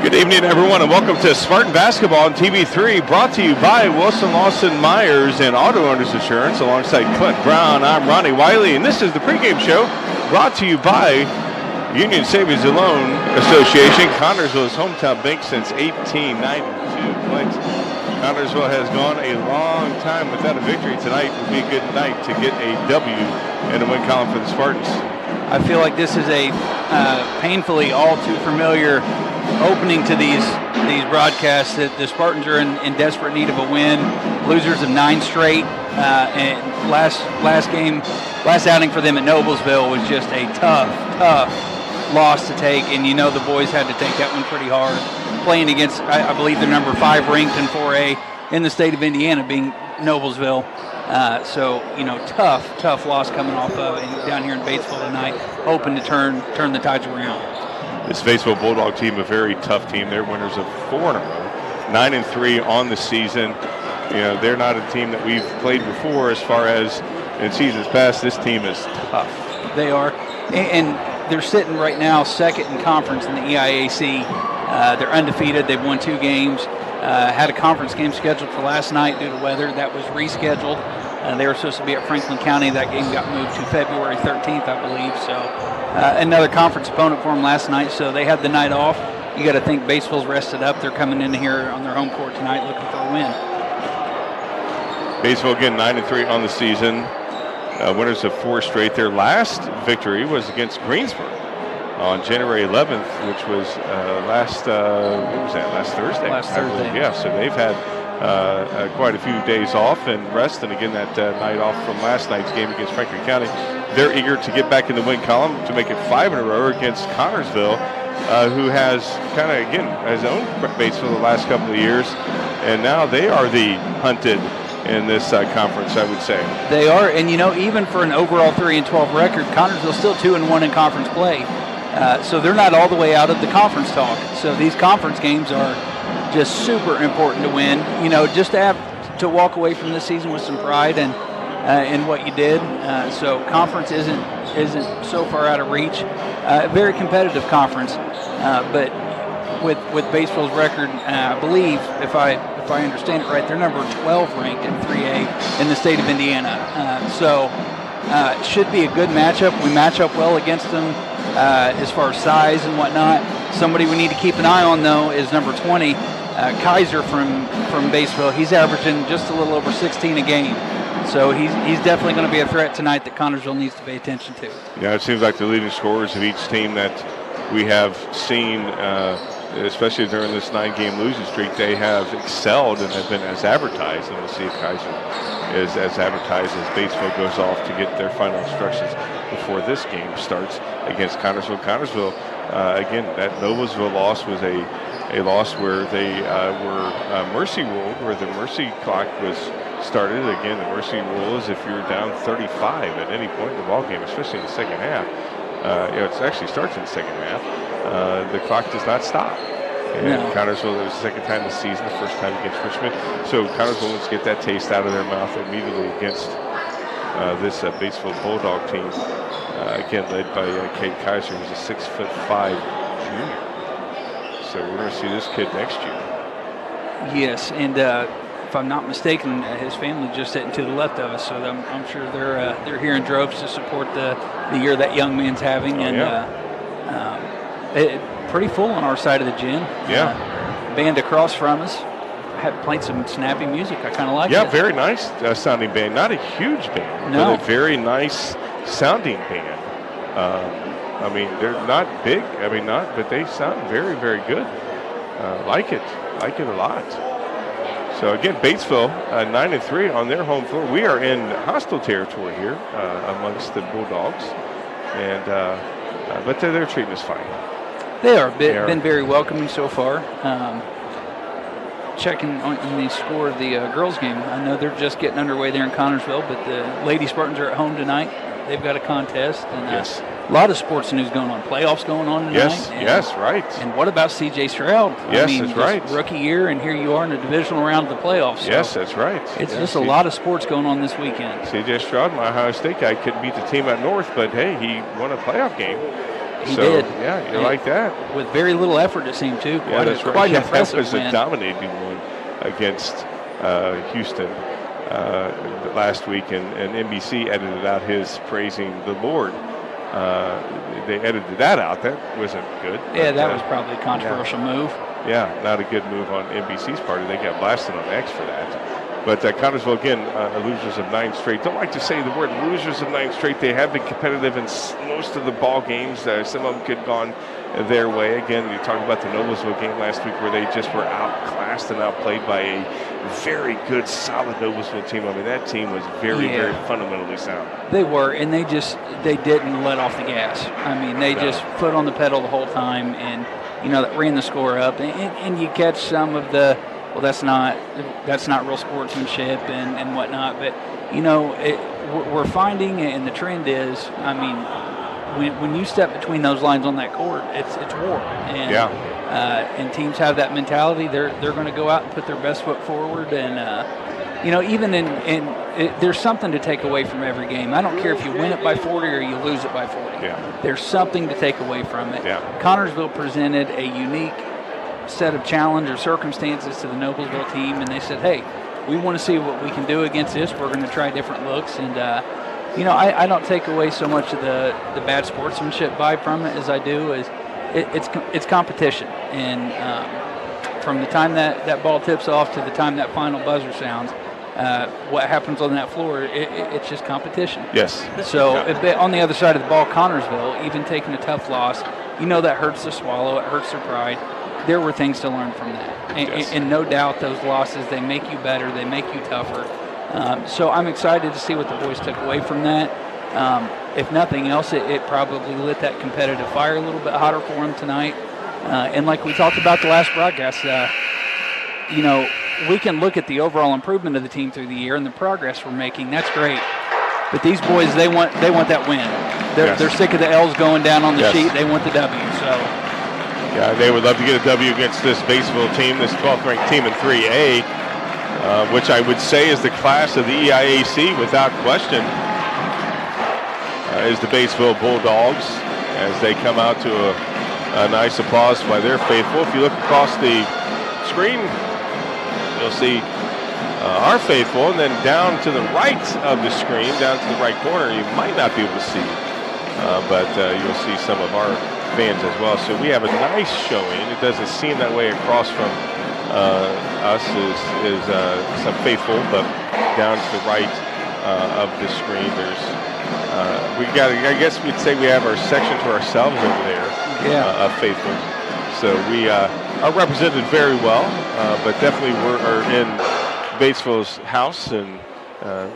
Good evening, everyone, and welcome to Spartan Basketball on TV3, brought to you by Wilson Lawson Myers and Auto Owners Insurance, alongside Clint Brown. I'm Ronnie Wiley, and this is the pregame show brought to you by Union Savings and Loan Association, Connersville's hometown bank since 1892. Clint, Connersville has gone a long time without a victory. Tonight would be a good night to get a W and a win column for the Spartans. I feel like this is a painfully all too familiar opening to these broadcasts, that the Spartans are in desperate need of a win. Losers of 9 straight, and last outing for them at Noblesville was just a tough loss to take, and you know the boys had to take that one pretty hard. Playing against, I believe, they're number 5 ranked in 4A in the state of Indiana, being Noblesville. So, you know, tough loss coming off of down here in Batesville tonight, hoping to turn the tides around. This Batesville Bulldog team, a very tough team. They're winners of 4 in a row, 9-3 on the season. You know, they're not a team that we've played before as far as in seasons past. This team is tough. They are, and they're sitting right now second in conference in the EIAC. They're undefeated. They've won 2 games. Had a conference game scheduled for last night due to weather. That was rescheduled. They were supposed to be at Franklin County. That game got moved to February 13th, I believe. So another conference opponent for them last night, so they had the night off. You got to think Batesville's rested up. They're coming in here on their home court tonight looking for a win. Batesville again 9-3 on the season. Winners of 4 straight. Their last victory was against Greensboro on January 11th, which was last Thursday. Last Thursday. Yeah, so they've had quite a few days off and rest, and again that night off from last night's game against Franklin County. They're eager to get back in the win column to make it 5 in a row against Connersville, who has kind of, again, has owned Batesville the last couple of years, and now they are the hunted in this conference, I would say. They are, and you know, even for an overall 3-12 record, Connersville's still 2-1 in conference play. So they're not all the way out of the conference talk. So these conference games are just super important to win. You know, just to walk away from this season with some pride and in what you did. So conference isn't so far out of reach. Very competitive conference, but with Batesville's record, I believe, if I understand it right, they're number 12 ranked in 3A in the state of Indiana. So it should be a good matchup. We match up well against them as far as size and whatnot. Somebody we need to keep an eye on, though, is number 20, Kaiser from Batesville. He's averaging just a little over 16 a game. So he's definitely going to be a threat tonight that Connersville needs to pay attention to. Yeah, it seems like the leading scorers of each team that we have seen, especially during this 9-game losing streak, they have excelled and have been as advertised. And we'll see if Kaiser is as advertised as Batesville goes off to get their final instructions before this game starts against Connersville. Connersville, again, that Noblesville loss was a loss where they were mercy ruled, where the mercy clock was started. Again, the mercy rule is if you're down 35 at any point in the ball game, especially in the second half. It actually starts in the second half. The clock does not stop. And Connersville, it was the second time this season, the first time against Richmond. So Connersville wants to get that taste out of their mouth immediately against this Batesville Bulldog team. Again, led by Kate Kaiser, who's a 6'5" junior. So we're going to see this kid next year. Yes, and if I'm not mistaken, his family just sitting to the left of us, so I'm sure they're here in droves to support the year that young man's having. Pretty full on our side of the gym. Yeah. Band across from us had played some snappy music. I kind of like it. Yeah, very nice sounding band. Not a huge band, but a very nice sounding band. I mean, they're not big. I mean, but they sound very, very good. Like it a lot. So again, Batesville 9-3 on their home floor. We are in hostile territory here amongst the Bulldogs, and but they're treating us fine. They are been very welcoming so far. Checking on the score of the girls' game, I know they're just getting underway there in Connersville, but the Lady Spartans are at home tonight. They've got a contest, and a lot of sports news going on. Playoffs going on tonight. Yes, right. And what about C.J. Stroud? Yes, that's right. Rookie year, and here you are in a divisional round of the playoffs. So yes, that's right. It's just a lot of sports going on this weekend. C.J. Stroud, my Ohio State guy, couldn't beat the team at North, but hey, he won a playoff game He did. Yeah, you like that. With very little effort, it seemed, too. Yeah, that's right. Quite an impressive That was win. a dominating one against Houston last week, and NBC edited out his praising the Lord. They edited that out. That wasn't good. Yeah, that was probably a controversial move. Yeah, not a good move on NBC's part. They got blasted on X for that. But Connersville, again, losers of 9 straight. Don't like to say the word losers of 9 straight. They have been competitive in most of the ball games. Some of them could have gone their way. Again, you talked about the Noblesville game last week where they just were outclassed and outplayed by a very good, solid Noblesville team. I mean, that team was very fundamentally sound. They were, and they didn't let off the gas. I mean, they just foot on the pedal the whole time, and, that ran the score up. And you catch some of the, well, that's not real sportsmanship and whatnot. But, we're finding, and the trend is, I mean, when you step between those lines on that court, it's war. And, and teams have that mentality. They're going to go out and put their best foot forward. And, even there's something to take away from every game. I don't care if you win it by 40 or you lose it by 40. Yeah. There's something to take away from it. Yeah. Connersville presented a unique set of challenge or circumstances to the Noblesville team, and they said, hey, we want to see what we can do against this. We're going to try different looks. And, I don't take away so much of the bad sportsmanship vibe from it as I do is it's competition. And from the time that ball tips off to the time that final buzzer sounds, what happens on that floor, it's just competition. Yes. So on the other side of the ball, Connersville, even taking a tough loss, that hurts the swallow, it hurts their pride. There were things to learn from that. And no doubt those losses, they make you better, they make you tougher. So I'm excited to see what the boys took away from that. If nothing else, it probably lit that competitive fire a little bit hotter for them tonight. And like we talked about the last broadcast, we can look at the overall improvement of the team through the year and the progress we're making. That's great. But these boys, they want that win. They're sick of the L's going down on the sheet. They want the W. So. Yeah, they would love to get a W against this Batesville team, this 12th ranked team in 3A, which I would say is the class of the EIAC without question, is the Batesville Bulldogs as they come out to a nice applause by their faithful. If you look across the screen, you'll see our faithful, and then down to the right of the screen, down to the right corner, you might not be able to see, but you'll see some of our fans as well. So we have a nice showing. It doesn't seem that way across from us is some faithful, but down to the right of the screen, there's I guess we'd say we have our section to ourselves over there of faithful. So we are represented very well, but definitely we're in Batesville's house, and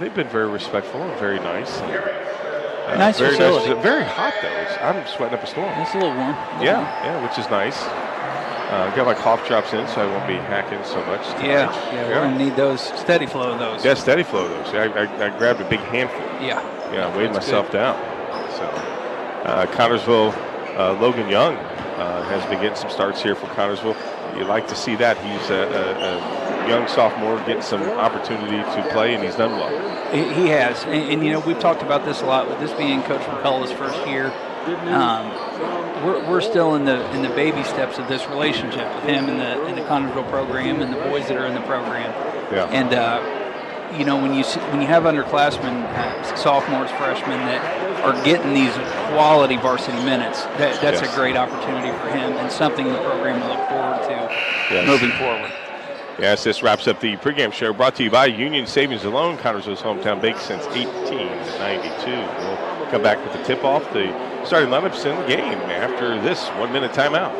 they've been very respectful and very nice. Nice facility. Nice. Very hot though. I'm sweating up a storm. It's a little warm. Yeah, which is nice. Got my cough drops in, so I won't be hacking so much tonight. Yeah, we're going to need those, steady flow of those. Yeah, steady flow of those. I grabbed a big handful. Yeah, I weighed myself down. So, Connersville, Logan Young has been getting some starts here for Connersville. You like to see that. He's a young sophomore getting some opportunity to play, and he's done well. He has. And we've talked about this a lot, with this being Coach McCullough's first year. We're still in the baby steps of this relationship with him and the Connersville program and the boys that are in the program. Yeah. And when you have underclassmen, sophomores, freshmen that are getting these quality varsity minutes, that's a great opportunity for him and something the program will look forward to moving forward. Yes, this wraps up the pregame show brought to you by Union Savings and Loan, Connersville's hometown bank since 1892. We'll come back with the tip-off, the starting lineups in the game after this 1-minute timeout.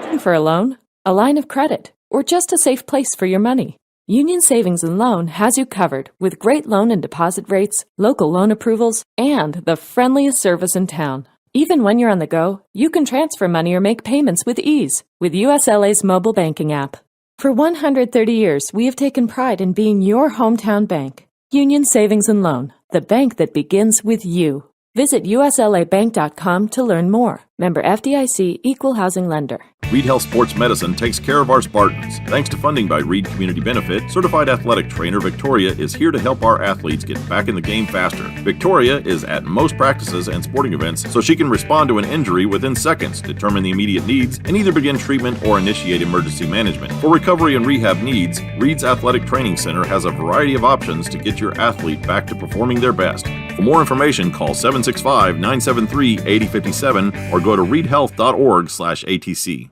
Looking for a loan, a line of credit, or just a safe place for your money? Union Savings and Loan has you covered with great loan and deposit rates, local loan approvals, and the friendliest service in town. Even when you're on the go, you can transfer money or make payments with ease with USLA's mobile banking app. For 130 years, we have taken pride in being your hometown bank. Union Savings and Loan, the bank that begins with you. Visit uslabank.com to learn more. Member FDIC, Equal Housing Lender. Reed Health Sports Medicine takes care of our Spartans. Thanks to funding by Reed Community Benefit, certified athletic trainer Victoria is here to help our athletes get back in the game faster. Victoria is at most practices and sporting events so she can respond to an injury within seconds, determine the immediate needs, and either begin treatment or initiate emergency management. For recovery and rehab needs, Reed's Athletic Training Center has a variety of options to get your athlete back to performing their best. For more information, call 765-973-8057 or go to reedhealth.org/ATC.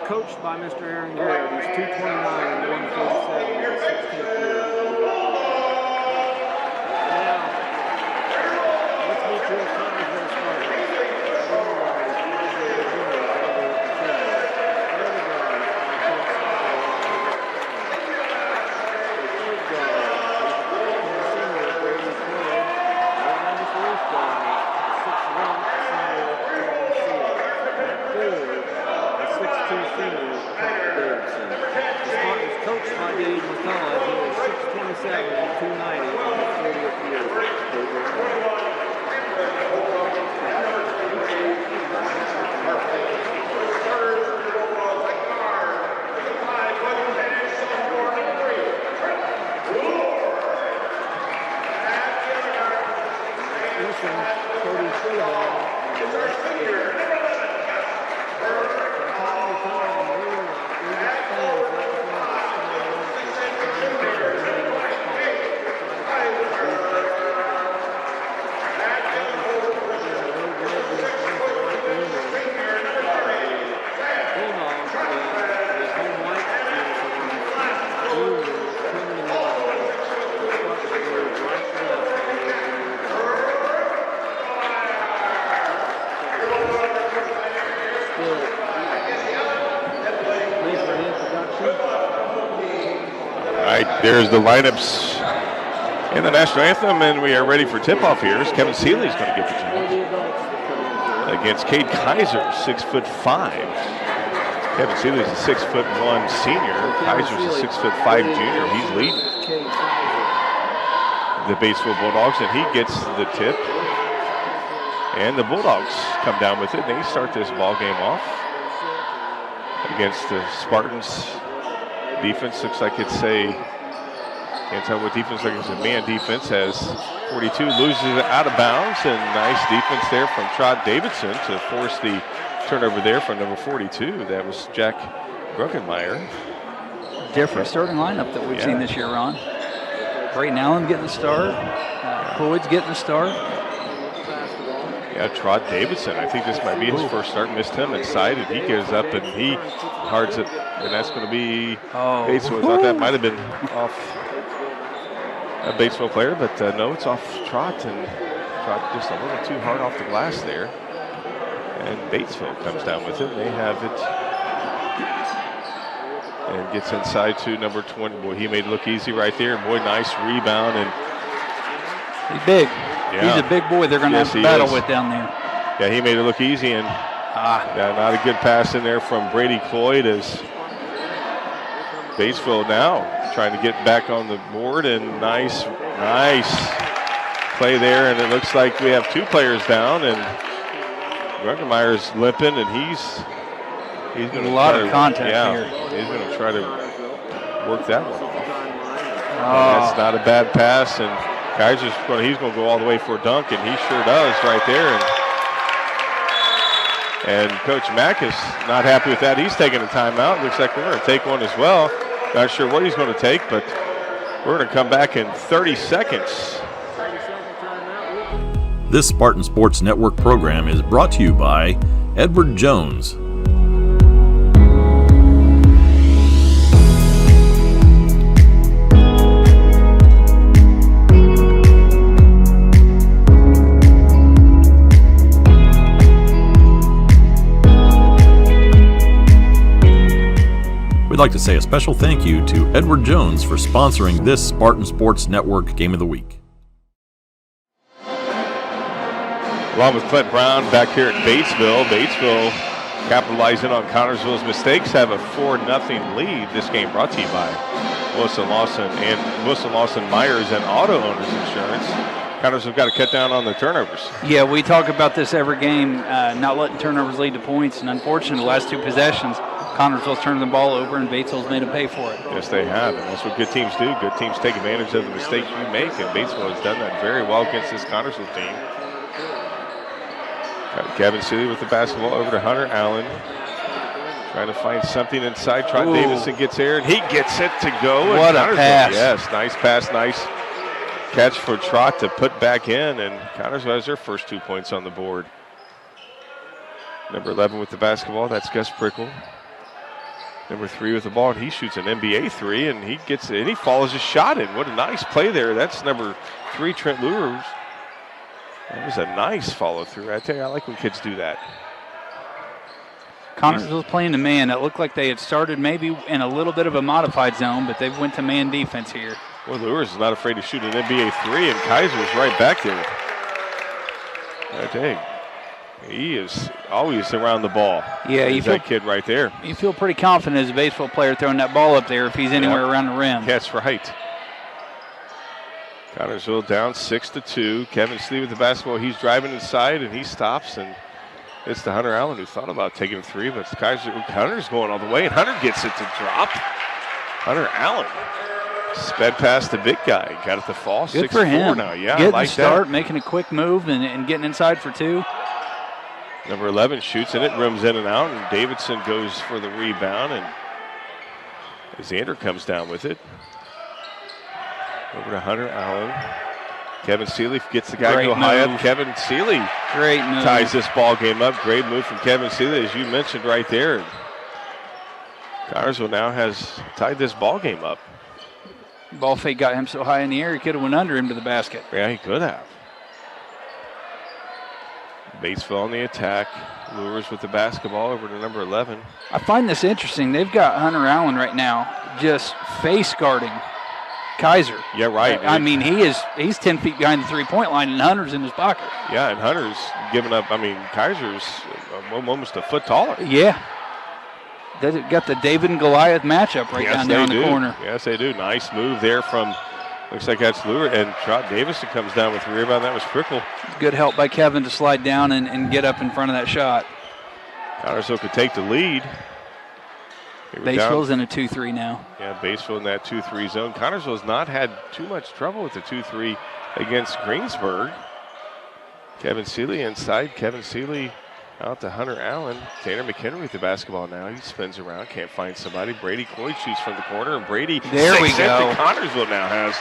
Coached by Mr. Aaron Garrett, who's 229 and 147, his 16th year. Now, let's meet your Connersville Spartans. Coached by Dave McCullough, who is 627 and 290 in his 40th year. There's the lineups in the national anthem, and we are ready for tip-off here. Kevin Seeley's going to get the chance against Cade Kaiser, 6'5". Kevin Seeley's a 6'1" senior. Kaiser's a 6'5" junior. He's leading the Batesville Bulldogs, and he gets the tip. And the Bulldogs come down with it, and they start this ball game off against the Spartans. Defense looks like it's can't tell what defense, like it's a man defense, has 42, loses it out of bounds, and nice defense there from Trot Davidson to force the turnover there from number 42. That was Jack Grunkenmeyer. Different starting lineup that we've seen this year, Ron. Brayton Allen getting the start. Floyd's getting the start. Yeah, Trot Davidson. I think this might be his first start. Missed him inside, and he goes up and he hards it, and that's going to be Batesville. I thought that might have been off a Batesville player, but no, it's off Trot, and Trot just a little too hard off the glass there. And Batesville comes down with it. They have it and gets inside to number 20. Boy, he made it look easy right there. Boy, nice rebound. And he's big. Yeah. He's a big boy they're going to have to battle with down there. Yeah, he made it look easy. And not a good pass in there from Brady Cloyd as Batesville now trying to get back on the board. And nice play there. And it looks like we have two players down. And Grunkenmeyer's limping, and he's going to a lot of contact here. He's going to try to work that one off. That's not a bad pass, and Kaiser's he's going to go all the way for a dunk, and he sure does right there. And Coach Mack is not happy with that. He's taking a timeout. Looks like we're going to take one as well. Not sure what he's going to take, but we're going to come back in 30 seconds. This Spartan Sports Network program is brought to you by Edward Jones. We'd like to say a special thank you to Edward Jones for sponsoring this Spartan Sports Network Game of the Week. Along with Clint Brown back here at Batesville. Batesville capitalizing on Connersville's mistakes, have a 4-0 lead. This game brought to you by Wilson Lawson Myers and Auto Owners Insurance. Connersville got to cut down on the turnovers. Yeah, we talk about this every game, not letting turnovers lead to points. And unfortunately, the last two possessions, Connersville's turned the ball over and Batesville's made them pay for it. Yes, they have, and that's what good teams do. Good teams take advantage of the mistakes you make, and Batesville has done that very well against this Connersville team. Got Kevin Seeley with the basketball over to Hunter Allen. Trying to find something inside. Trot Davidson gets there, and he gets it to go. What a pass. Yes, nice pass, nice catch for Trot to put back in, and Connersville has their first 2 points on the board. Number 11 with the basketball, that's Gus Prickle. Number 3 with the ball, and he shoots an NBA 3, and he gets it, and he follows his shot in. What a nice play there. That's number 3, Trent Lures. That was a nice follow through. I tell you, I like when kids do that. Connersville's playing the man. It looked like they had started maybe in a little bit of a modified zone, but they went to man defense here. Well, Lures is not afraid to shoot an NBA 3, and Kaiser's right back there. I tell you, he is always around the ball. Yeah, he's that kid right there. You feel pretty confident as a baseball player throwing that ball up there if he's anywhere around the rim. That's right. Connersville down 6-2. Kevin Slee with the basketball. He's driving inside, and he stops, and it's to Hunter Allen, who thought about taking a 3, but Hunter's going all the way, and Hunter gets it to drop. Hunter Allen sped past the big guy. Got it to fall. Good for him. Now. Yeah, getting I like the start, that. making a quick move, and getting inside for 2. Number 11 shoots, and it rims in and out, and Davidson goes for the rebound, and Xander comes down with it. Over to Hunter Allen. Kevin Seeley gets the guy to go high up. Kevin Seeley ties this ball game up. Great move from Kevin Seeley, as you mentioned right there. Connersville now has tied this ball game up. Ball fake got him so high in the air, he could have went under him to the basket. Yeah, he could have. Batesville on the attack. Lures with the basketball over to number 11. I find this interesting. They've got Hunter Allen right now just face guarding Kaiser. Yeah, right. I mean, he's 10 feet behind the three-point line, and Hunter's in his pocket. Yeah, and Hunter's giving up. I mean, Kaiser's almost a foot taller. Yeah. They got the David and Goliath matchup right down there in the corner. Yes, they do. Nice move there from, looks like that's Lure, and Trot Davison comes down with the rebound. That was Prickle. Good help by Kevin to slide down and get up in front of that shot. Connersville could take the lead. Batesville's in a 2-3 now. Yeah, Batesville in that 2-3 zone. Connersville's not had too much trouble with the 2-3 against Greensburg. Kevin Seeley inside. Kevin Seeley out to Hunter Allen. Tanner McHenry with the basketball now. He spins around, can't find somebody. Brady Cloyd shoots from the corner, and Brady there we go. Connersville now has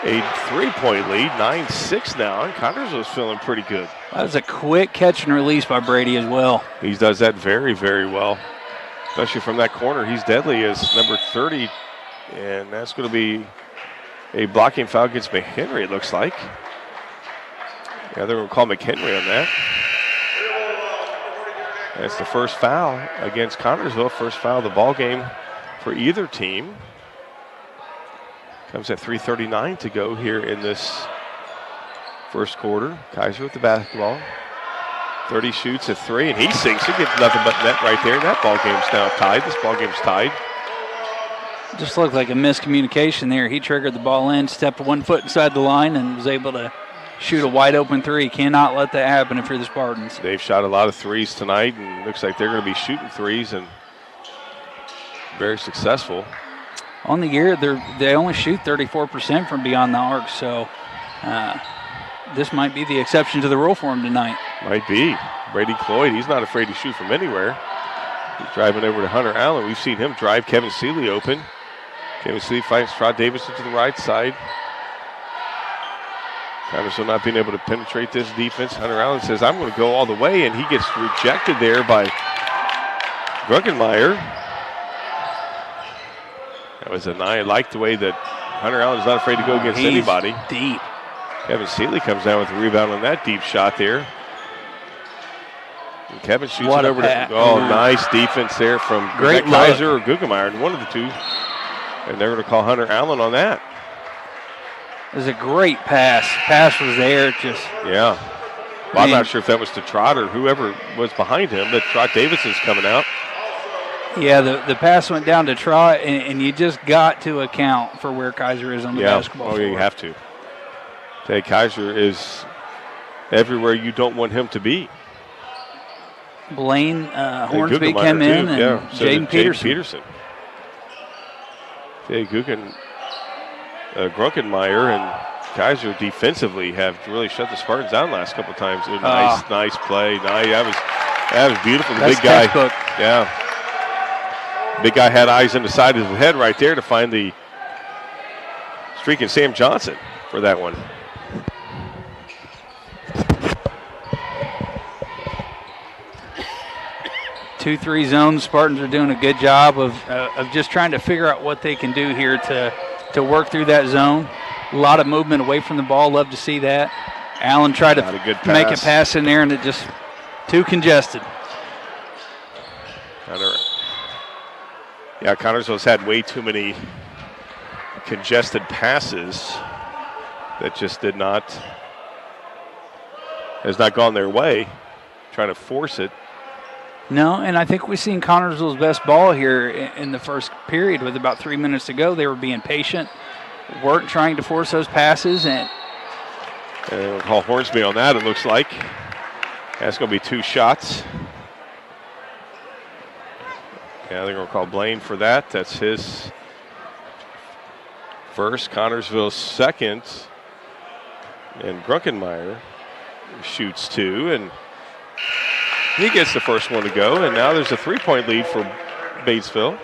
a 3-point lead, 9-6 now, and Connersville's feeling pretty good. That was a quick catch and release by Brady as well. He does that very, very well, especially from that corner. He's deadly as number 30, and that's going to be a blocking foul against McHenry, it looks like. Yeah, they're going to call McHenry on that. That's the first foul against Connersville, first foul of the ball game for either team. Comes at 3:39 to go here in this first quarter. Kaiser with the basketball. 30 shoots a 3, and he sinks it. Gets nothing but net right there. That ball game's now tied. This ball game's tied. Just looked like a miscommunication there. He triggered the ball in, stepped 1 foot inside the line, and was able to shoot a wide open 3. Cannot let that happen if you're the Spartans. They've shot a lot of 3s tonight, and looks like they're going to be shooting 3s and very successful. On the year, they only shoot 34% from beyond the arc, so this might be the exception to the rule for them tonight. Might be. Brady Cloyd, he's not afraid to shoot from anywhere. He's driving over to Hunter Allen. We've seen him drive Kevin Seeley open. Kevin Seeley fights Trot Davison to the right side. Connersville not being able to penetrate this defense. Hunter Allen says, I'm going to go all the way, and he gets rejected there by Grunkenmeyer. That was I like the way that Hunter Allen's not afraid to go against anybody. Deep. Kevin Seeley comes down with the rebound on that deep shot there. And Kevin shoots it over to, nice defense there from Kaiser or Guggenmeyer, one of the two. And they're going to call Hunter Allen on that. It was a great pass. Pass was there, just. Yeah. Well, I'm not sure if that was to Trot or whoever was behind him, but Trot Davidson's coming out. Yeah, the pass went down to Trot, and you just got to account for where Kaiser is on the basketball floor. Oh, you have to. Kaiser is everywhere you don't want him to be. Blaine Hornsby came in, and Jaden Peterson. Grunkenmeyer and Kaiser defensively have really shut the Spartans down the last couple of times. Nice play. That was beautiful. The big guy. Textbook. Yeah. Big guy had eyes in the side of his head right there to find the streaking Sam Johnson for that one. Two, 3 zones. Spartans are doing a good job of just trying to figure out what they can do here to work through that zone. A lot of movement away from the ball. Love to see that. Allen tried to make a pass in there, and it just too congested. Yeah, Connersville's had way too many congested passes that just has not gone their way, trying to force it. No, and I think we've seen Connersville's best ball here in the first period with about 3 minutes to go. They were being patient, weren't trying to force those passes. And we'll call Hornsby on that, it looks like. That's going to be 2 shots. Yeah, they're going to call Blaine for that. That's his first, Connersville's second. And Grunkenmeyer shoots 2, and he gets the first one to go. And now there's a 3-point lead for Batesville.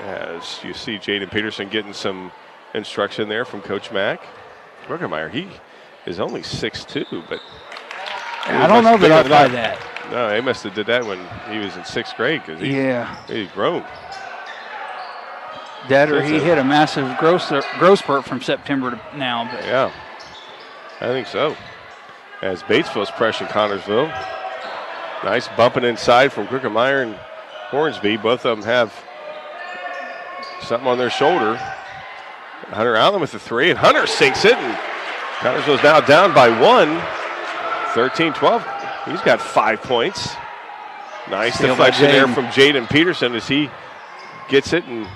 As you see Jaden Peterson getting some instruction there from Coach Mack. Grunkenmeyer, he is only 6'2", but I don't know that I'd buy that. No, he must have did that when he was in 6th grade because he's grown. That or he hit a massive growth spurt from September to now. But. Yeah, I think so. As Batesville's pressuring Connersville. Nice bumping inside from Grunkenmeyer and Hornsby. Both of them have something on their shoulder. Hunter Allen with the 3, and Hunter sinks it, and Connersville's now down by 1, 13-12. He's got 5 points. Nice Steal deflection by there Jaden. from Jaden Peterson as he gets it, and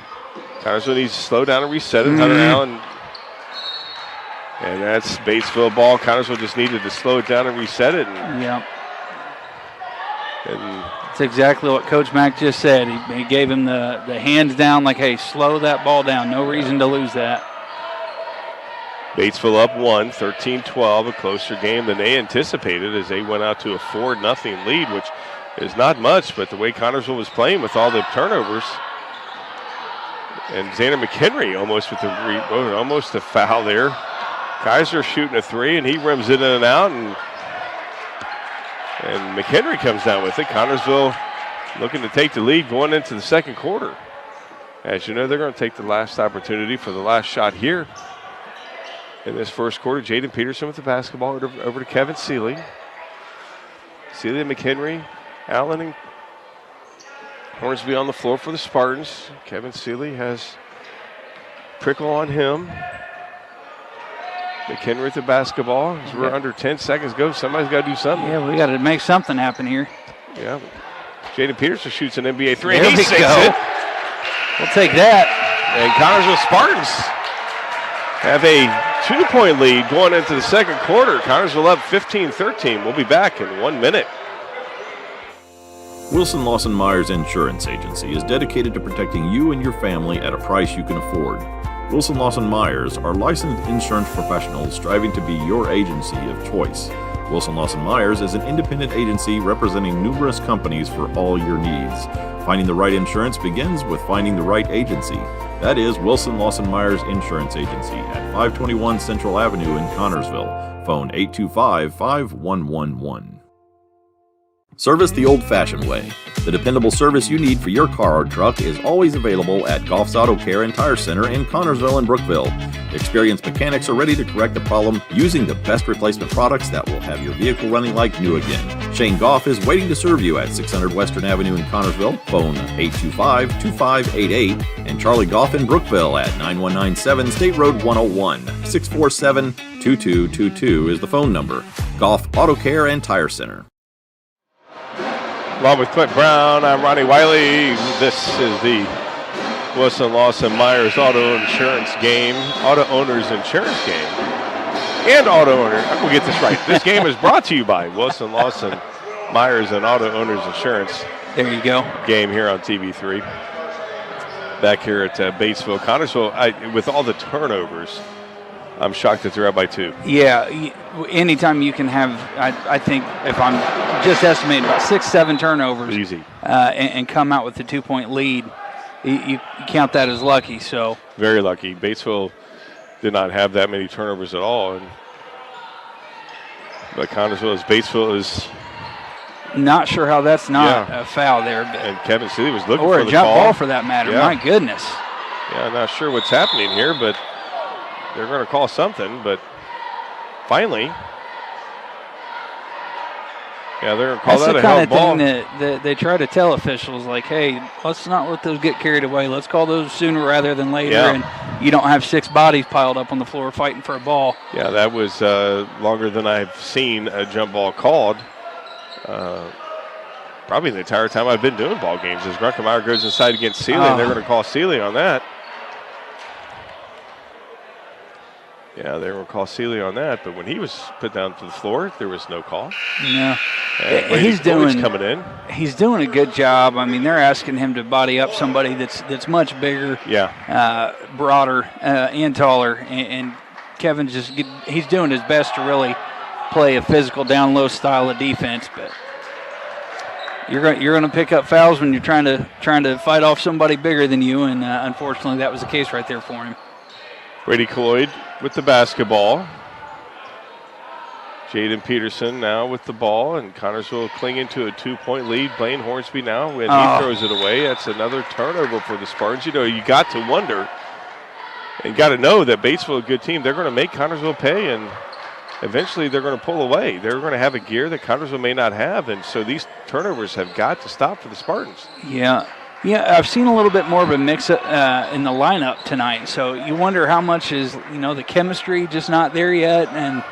Connersville needs to slow down and reset it. Hunter Allen. And that's Batesville ball. Connersville just needed to slow it down and reset it. And That's exactly what Coach Mack just said. He gave him the hands down, like, hey, slow that ball down. No reason to lose that. Batesville up 1, 13-12, a closer game than they anticipated as they went out to a 4-0 lead, which is not much, but the way Connersville was playing with all the turnovers. And Xander McHenry almost with almost a foul there. Kaiser shooting a 3, and he rims it in and out, and McHenry comes down with it. Connersville looking to take the lead going into the second quarter. As you know, they're going to take the last opportunity for the last shot here in this first quarter. Jaden Peterson with the basketball over to Kevin Seeley. Seeley and McHenry, Allen and Hornsby on the floor for the Spartans. Kevin Seeley has Prickle on him. McHenry with the basketball. As we're under 10 seconds go, somebody's got to do something. Yeah, we got to make something happen here. Yeah. Jaden Peterson shoots an NBA 3. There and he we sinks go. it. We'll take that. And Connersville Spartans have a 2-point lead going into the second quarter. Connersville up 15-13. We'll be back in 1 minute. Wilson Lawson Myers Insurance Agency is dedicated to protecting you and your family at a price you can afford. Wilson Lawson Myers are licensed insurance professionals striving to be your agency of choice. Wilson Lawson Myers is an independent agency representing numerous companies for all your needs. Finding the right insurance begins with finding the right agency. That is Wilson Lawson Myers Insurance Agency at 521 Central Avenue in Connersville. Phone 825-5111. Service the old-fashioned way. The dependable service you need for your car or truck is always available at Goff's Auto Care and Tire Center in Connersville and Brookville. Experienced mechanics are ready to correct the problem using the best replacement products that will have your vehicle running like new again. Shane Goff is waiting to serve you at 600 Western Avenue in Connersville. Phone 825-2588. And Charlie Goff in Brookville at 9197 State Road 101. 647-2222 is the phone number. Goff Auto Care and Tire Center. Along with Clint Brown, I'm Ronnie Wiley. This is the Wilson Lawson Myers Auto Insurance game, Auto Owners Insurance game, and Auto Owner. I'm going to get this right. This game is brought to you by Wilson Lawson Myers and Auto Owners Insurance. There you go. Game here on TV3. Back here at Batesville. Connersville, with all the turnovers, I'm shocked that they're up by 2. Yeah, anytime you can have, I think if I'm just estimating about 6-7 turnovers, easy, and come out with the 2-point lead, you count that as lucky. So very lucky. Batesville did not have that many turnovers at all, but Batesville is not sure how that's not a foul there, but and Kevin Seeley was looking or for a the jump call. ball for that matter. Yeah. My goodness. Yeah, I'm not sure what's happening here, but they're going to call something. But finally, they're going to call That's that the a kind held of ball. thing that they try to tell officials, like, hey, let's not let those get carried away. Let's call those sooner rather than later, and you don't have 6 bodies piled up on the floor fighting for a ball. Yeah, that was longer than I've seen a jump ball called. Probably the entire time I've been doing ball games. As Ruckemeyer goes inside against Seeley, and they're going to call Seeley on that. Yeah, they were call Seeley on that, but when he was put down to the floor, there was no call. No, he's coming in. He's doing a good job. I mean, they're asking him to body up somebody that's much bigger, broader, and taller. And Kevin's he's doing his best to really play a physical down low style of defense. But you're going to pick up fouls when you're trying to fight off somebody bigger than you, and unfortunately, that was the case right there for him. Brady Cloyd with the basketball. Jaden Peterson now with the ball, and Connersville clinging to a 2-point lead. Blaine Hornsby now, when he throws it away. That's another turnover for the Spartans. You know, you got to wonder and got to know that Batesville, a good team, they're going to make Connersville pay, and eventually they're going to pull away. They're going to have a gear that Connersville may not have, and so these turnovers have got to stop for the Spartans. Yeah, I've seen a little bit more of a mix in the lineup tonight, so you wonder how much is, the chemistry just not there yet, and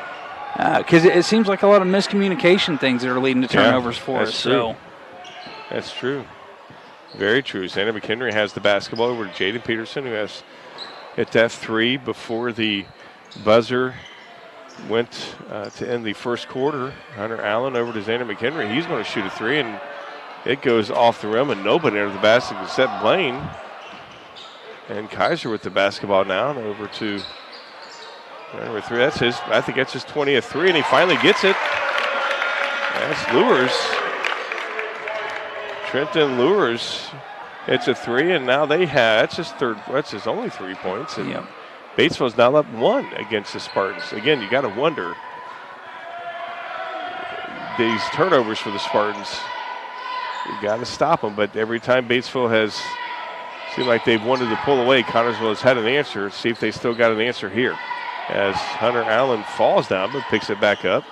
because it seems like a lot of miscommunication things that are leading to turnovers for us. True. So That's true. Very true. Xander McHenry has the basketball over to Jaden Peterson, who has hit that three before the buzzer went to end the first quarter. Hunter Allen over to Xander McHenry. He's going to shoot a three, and it goes off the rim, and nobody under the basket except Blaine. And Kaiser with the basketball now, and over to number three. That's his. I think that's his 20th three, and he finally gets it. That's Lures. Trenton Lures hits a three, and now they have, that's his third, that's his only 3 points. And Batesville's now up 1 against the Spartans. Again, you got to wonder, these turnovers for the Spartans, you got to stop them. But every time Batesville has seemed like they've wanted to pull away, Connersville has had an answer. Let's see if they still got an answer here. As Hunter Allen falls down but picks it back up.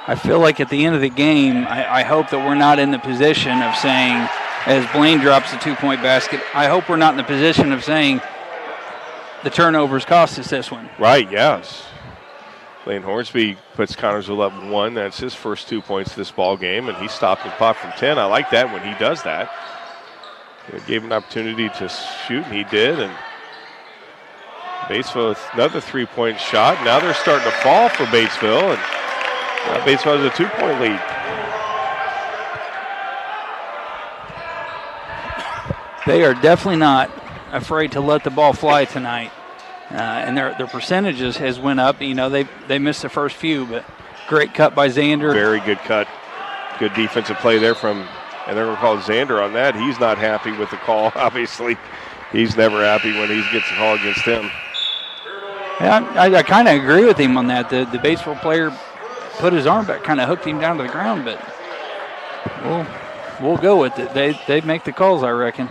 I feel like at the end of the game, I hope that we're not in the position of saying, as Blaine drops the 2-point basket, I hope we're not in the position of saying the turnovers cost us this one. Right, yes. Blaine Hornsby puts Connersville up 1. That's his first 2 points this ball game, and he stopped and popped from 10. I like that when he does that. It gave him an opportunity to shoot, and he did. And Batesville with another 3-point shot. Now they're starting to fall for Batesville, and now Batesville has a 2-point lead. They are definitely not afraid to let the ball fly tonight. And their percentages has went up. You know, they missed the first few, but great cut by Xander. Very good cut. Good defensive play there from, and they're going to call Xander on that. He's not happy with the call, obviously. He's never happy when he gets a call against him. Yeah, I kind of agree with him on that. The Batesville player put his arm back, kind of hooked him down to the ground, but we'll go with it. They make the calls, I reckon.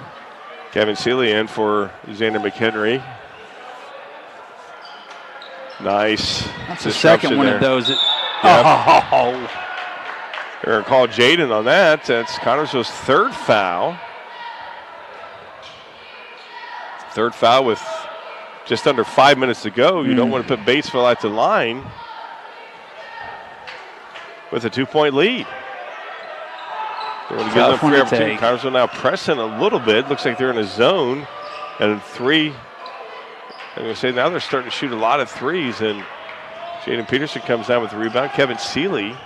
Kevin Seeley in for Xander McHenry. Nice. That's the second one of those. They're going to call Jaden on that. That's Connersville's third foul. Third foul with just under 5 minutes to go. You don't want to put Batesville at the line with a 2-point lead. They want to give them free opportunity. Connersville now pressing a little bit. Looks like they're in a zone. And three. I'm going to say now they're starting to shoot a lot of threes. And Jaden Peterson comes down with the rebound. Kevin Seeley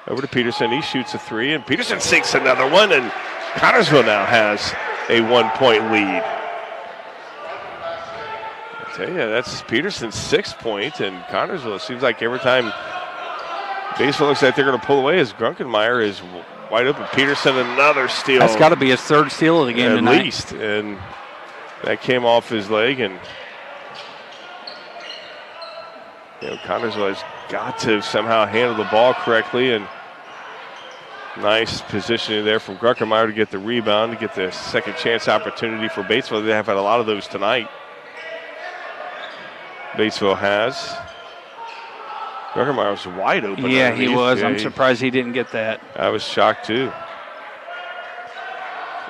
over to Peterson. He shoots a three. And Peterson sinks another one. And Connersville now has a 1-point lead. I tell you, that's Peterson's 6th point. And Connersville, it seems like every time Batesville looks like they're going to pull away, as Grunkenmeyer is wide open. Peterson, another steal. That's got to be his third steal of the game tonight. At least. And that came off his leg. And Connersville has got to somehow handle the ball correctly. And nice positioning there from Grunkenmeyer to get the rebound, to get the second chance opportunity for Batesville. They have had a lot of those tonight. Batesville has. Grunkenmeyer was wide open. Yeah, he was. I'm surprised he didn't get that. I was shocked too.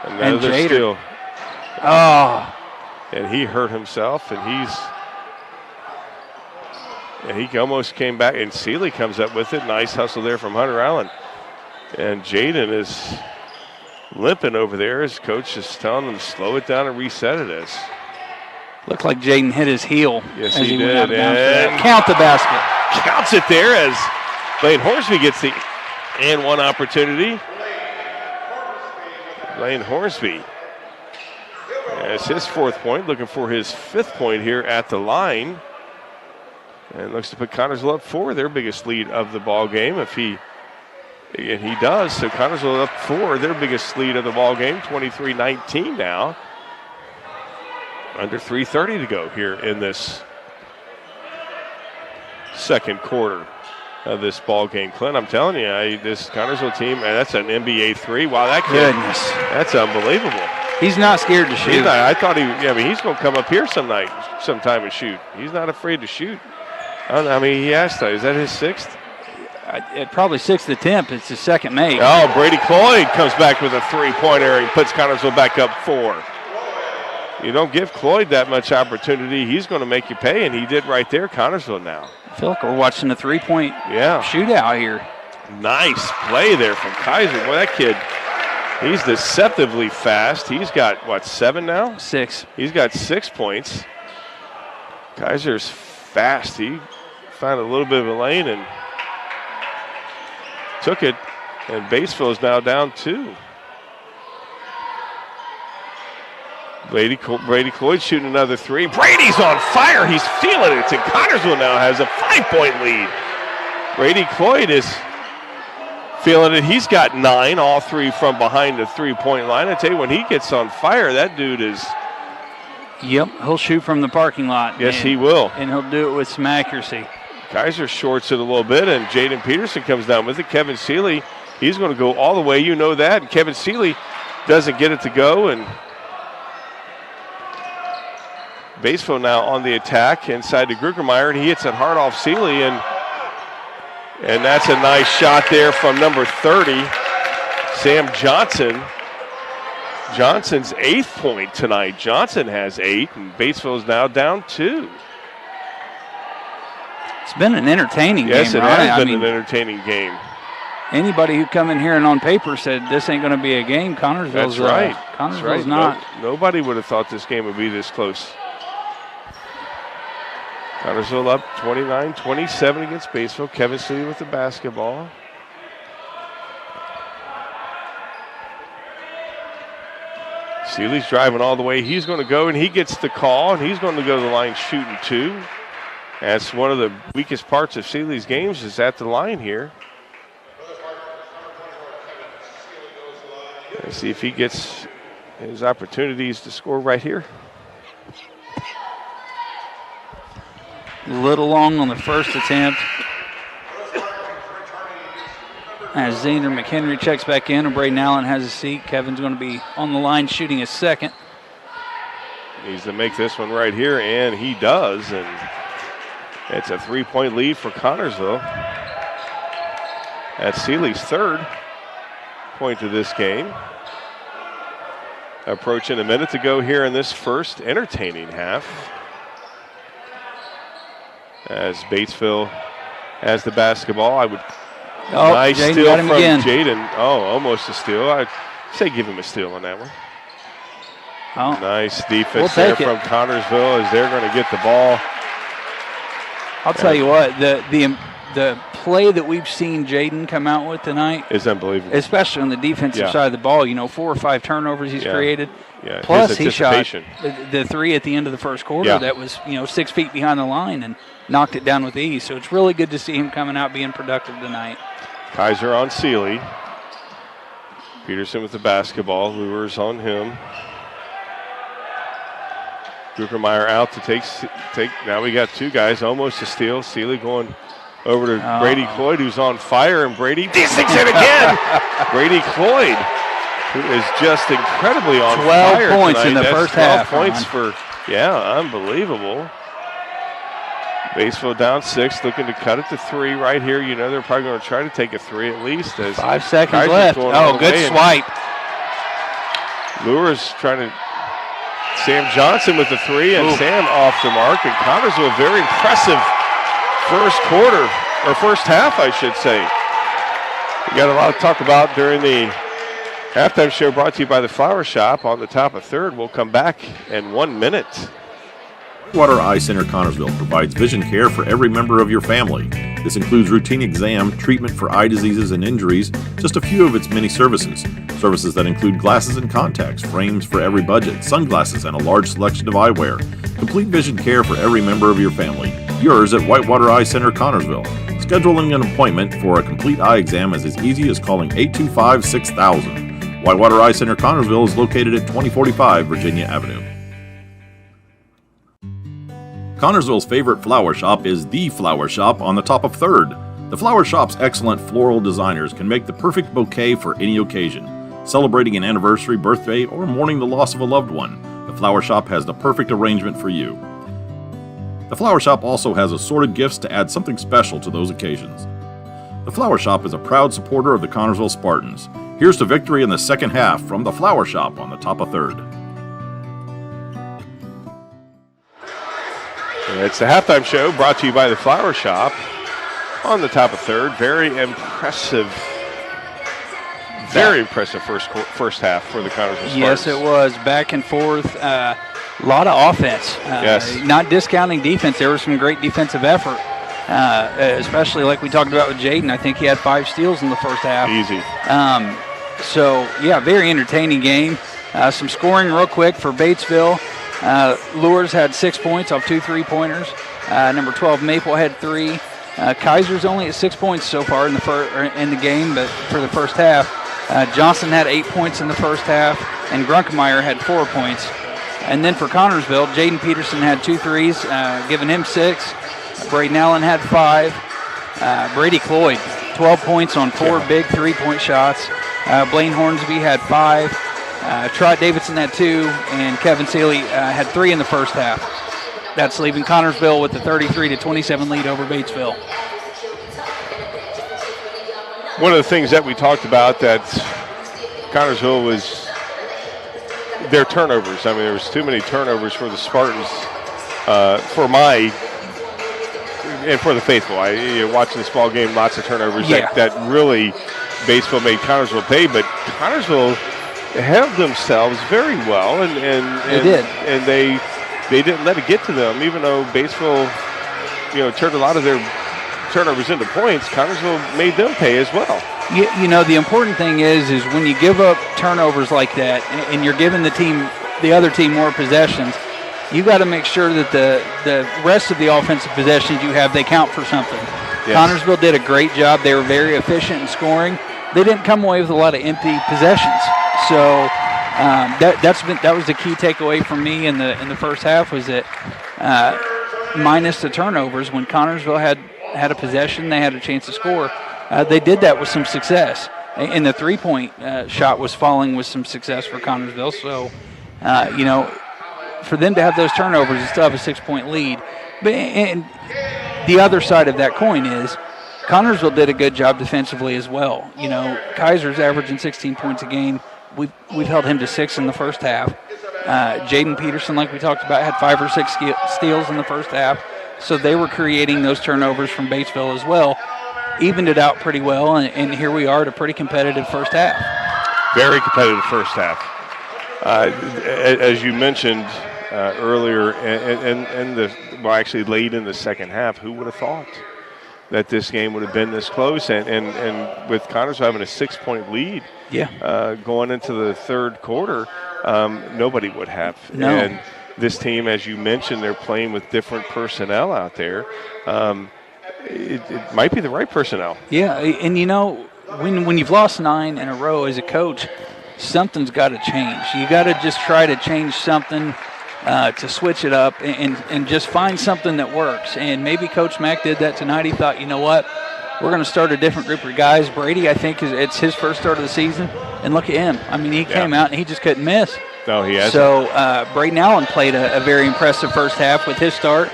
Another steal. Oh. And he hurt himself, and he almost came back, and Seeley comes up with it. Nice hustle there from Hunter Allen. And Jaden is limping over there. His coach is telling him to slow it down and reset it. As looked like Jaden hit his heel. Yes, as he went did. out of bounds for that. Count the basket. Counts it there as Blaine Hornsby gets the and one opportunity. Blaine Hornsby. It's his 4th point, looking for his 5th point here at the line. And looks to put Connersville up 4, their biggest lead of the ball game. And he does, so Connersville up 4, their biggest lead of the ball game, 23-19 now. Under 3:30 to go here in this second quarter of this ball game. Clint, I'm telling you, this Connersville team, and that's an NBA 3. Wow, that's unbelievable. He's not scared to shoot. I thought he's going to come up here sometime and shoot. He's not afraid to shoot. He has to. Is that his 6th? Probably 6th attempt. It's his 2nd make. Oh, Brady Cloyd comes back with a 3-pointer and puts Connersville back up 4. You don't give Cloyd that much opportunity, he's going to make you pay, and he did right there. Connersville now. I feel like we're watching a 3-point shootout here. Nice play there from Kaiser. Boy, that kid, he's deceptively fast. He's got, what, 7 now? 6. He's got 6 points. Kaiser's fast. He found a little bit of a lane and took it. And Batesville is now down 2. Brady Cloyd shooting another 3. Brady's on fire. He's feeling it. And Connorsville now has a 5-point lead. Brady Cloyd is feeling it. He's got 9, all 3 from behind the 3-point line. I tell you, when he gets on fire, that dude is. Yep, he'll shoot from the parking lot. Yes, he will. And he'll do it with some accuracy. Kaiser shorts it a little bit, and Jaden Peterson comes down with it. Kevin Seeley, he's going to go all the way. You know that. And Kevin Seeley doesn't get it to go, and Batesville now on the attack inside to Grugermeyer, and he hits it hard off Seeley, and that's a nice shot there from number 30, Sam Johnson. Johnson's 8th point tonight. Johnson has 8, and Batesville is now down 2. It's been an entertaining game, Yes, it right? has been an entertaining game. Anybody who come in here and on paper said this ain't going to be a game, Connorsville's That's right. Connorsville's not. Nobody would have thought this game would be this close. Connorsville up 29-27 against Batesville. Kevin Seeley with the basketball. Seeley's driving all the way. He's going to go, and he gets the call, and he's going to go to the line shooting 2. That's one of the weakest parts of Seeley's games is at the line here. Let's see if he gets his opportunities to score right here. A little long on the first attempt. As Zander McHenry checks back in and Braden Allen has a seat. Kevin's going to be on the line shooting a second. Needs to make this one right here, and he does. And it's a 3-point lead for Connorsville. That's Seeley's 3rd point of this game. Approaching a minute to go here in this first entertaining half. As Batesville has the basketball. Nice Jaden steal got him from again. Jaden. Oh, almost a steal. I'd say give him a steal on that one. Oh, Nice defense there from Connorsville as they're going to get the ball. I'll tell you what, the play that we've seen Jaden come out with tonight is unbelievable. Especially on the defensive side of the ball. 4 or 5 turnovers he's created. Yeah. Plus he shot the 3 at the end of the first quarter that was 6 feet behind the line and knocked it down with ease. So it's really good to see him coming out being productive tonight. Kaiser on Seeley. Peterson with the basketball. Lures on him. Grugermeyer out to take. Now we got 2 guys, almost a steal. Seeley going over to Brady Cloyd, who's on fire, and Brady sinks it again. Brady Cloyd, who is just incredibly on 12 fire points tonight. in the That's first 12 half. points for, unbelievable. Batesville down 6, looking to cut it to 3 right here. They're probably going to try to take a 3 at least. As 5 seconds Kaiser's left. going Good swipe. Lures trying to. Sam Johnson with the 3, and Sam off the mark. And Connorsville, a very impressive first quarter, or first half, I should say. We got a lot to talk about during the halftime show brought to you by the Flower Shop. On the top of 3rd, we'll come back in 1 minute. Whitewater Eye Center Connorsville provides vision care for every member of your family. This includes routine exam, treatment for eye diseases and injuries, just a few of its many services. Services that include glasses and contacts, frames for every budget, sunglasses, and a large selection of eyewear. Complete vision care for every member of your family. Yours at Whitewater Eye Center Connorsville. Scheduling an appointment for a complete eye exam is as easy as calling 825-6000. Whitewater Eye Center Connorsville is located at 2045 Virginia Avenue. Connorsville's favorite flower shop is The Flower Shop on the top of 3rd. The Flower Shop's excellent floral designers can make the perfect bouquet for any occasion. Celebrating an anniversary, birthday, or mourning the loss of a loved one, The Flower Shop has the perfect arrangement for you. The Flower Shop also has assorted gifts to add something special to those occasions. The Flower Shop is a proud supporter of the Connorsville Spartans. Here's to victory in the second half from The Flower Shop on the top of 3rd. It's the halftime show brought to you by the Flower Shop on the top of third. Very impressive first half for the Connersville Spartans. Yes, it was back and forth. A lot of offense. Yes. Not discounting defense. There was some great defensive effort, especially like we talked about with Jaden. I think he had 5 steals in the first half. Easy. So, yeah, very entertaining game. Some scoring real quick for Batesville. Lures had 6 points off 2 3-pointers. Number 12, Maple had 3. Kaiser's only at 6 points so far in the game, but for the first half. Johnson had 8 points in the first half, and Grunkemeyer had 4 points. And then for Connersville, Jaden Peterson had 2 threes, giving him 6. Braden Allen had 5. Brady Cloyd, 12 points on 4 big 3-point shots. Blaine Hornsby had 5. Trot Davidson had 2, and Kevin Seeley had 3 in the first half. That's leaving Connersville with the 33-27 lead over Batesville. One of the things that we talked about that Connersville was their turnovers. I mean, there was too many turnovers for the Spartans. And for the faithful, watching this ball game, lots of turnovers that really Batesville made Connersville pay, but Connersville held themselves very well, and they did, and they didn't let it get to them, even though Batesville, turned a lot of their turnovers into points. Connersville made them pay as well. The important thing is when you give up turnovers like that, and you're giving the other team more possessions, you got to make sure that the rest of the offensive possessions you have, they count for something. Yes. Connersville did a great job. They were very efficient in scoring. They didn't come away with a lot of empty possessions. So that was the key takeaway for me in the first half, was that minus the turnovers, when Connersville had a possession, they had a chance to score. They did that with some success. And the 3-point shot was falling with some success for Connersville. So, for them to have those turnovers and still have a 6-point lead. And the other side of that coin is Connersville did a good job defensively as well. Kaiser's averaging 16 points a game. We've held him to 6 in the first half. Jaden Peterson, like we talked about, had 5 or 6 steals in the first half. So they were creating those turnovers from Batesville as well. Evened it out pretty well, and here we are at a pretty competitive first half. Very competitive first half. As you mentioned earlier, actually late in the second half, who would have thought that this game would have been this close? And with Connersville having a 6-point lead going into the third quarter, nobody would have. No. And this team, as you mentioned, they're playing with different personnel out there. It might be the right personnel. Yeah, and when you've lost 9 in a row as a coach, something's got to change. You got to just try to change something to switch it up and just find something that works. And maybe Coach Mack did that tonight. He thought, you know what, we're going to start a different group of guys. Brady, I think, it's his first start of the season. And look at him. I mean, he came out and he just couldn't miss. No, he hasn't. So Braden Allen played a very impressive first half with his start.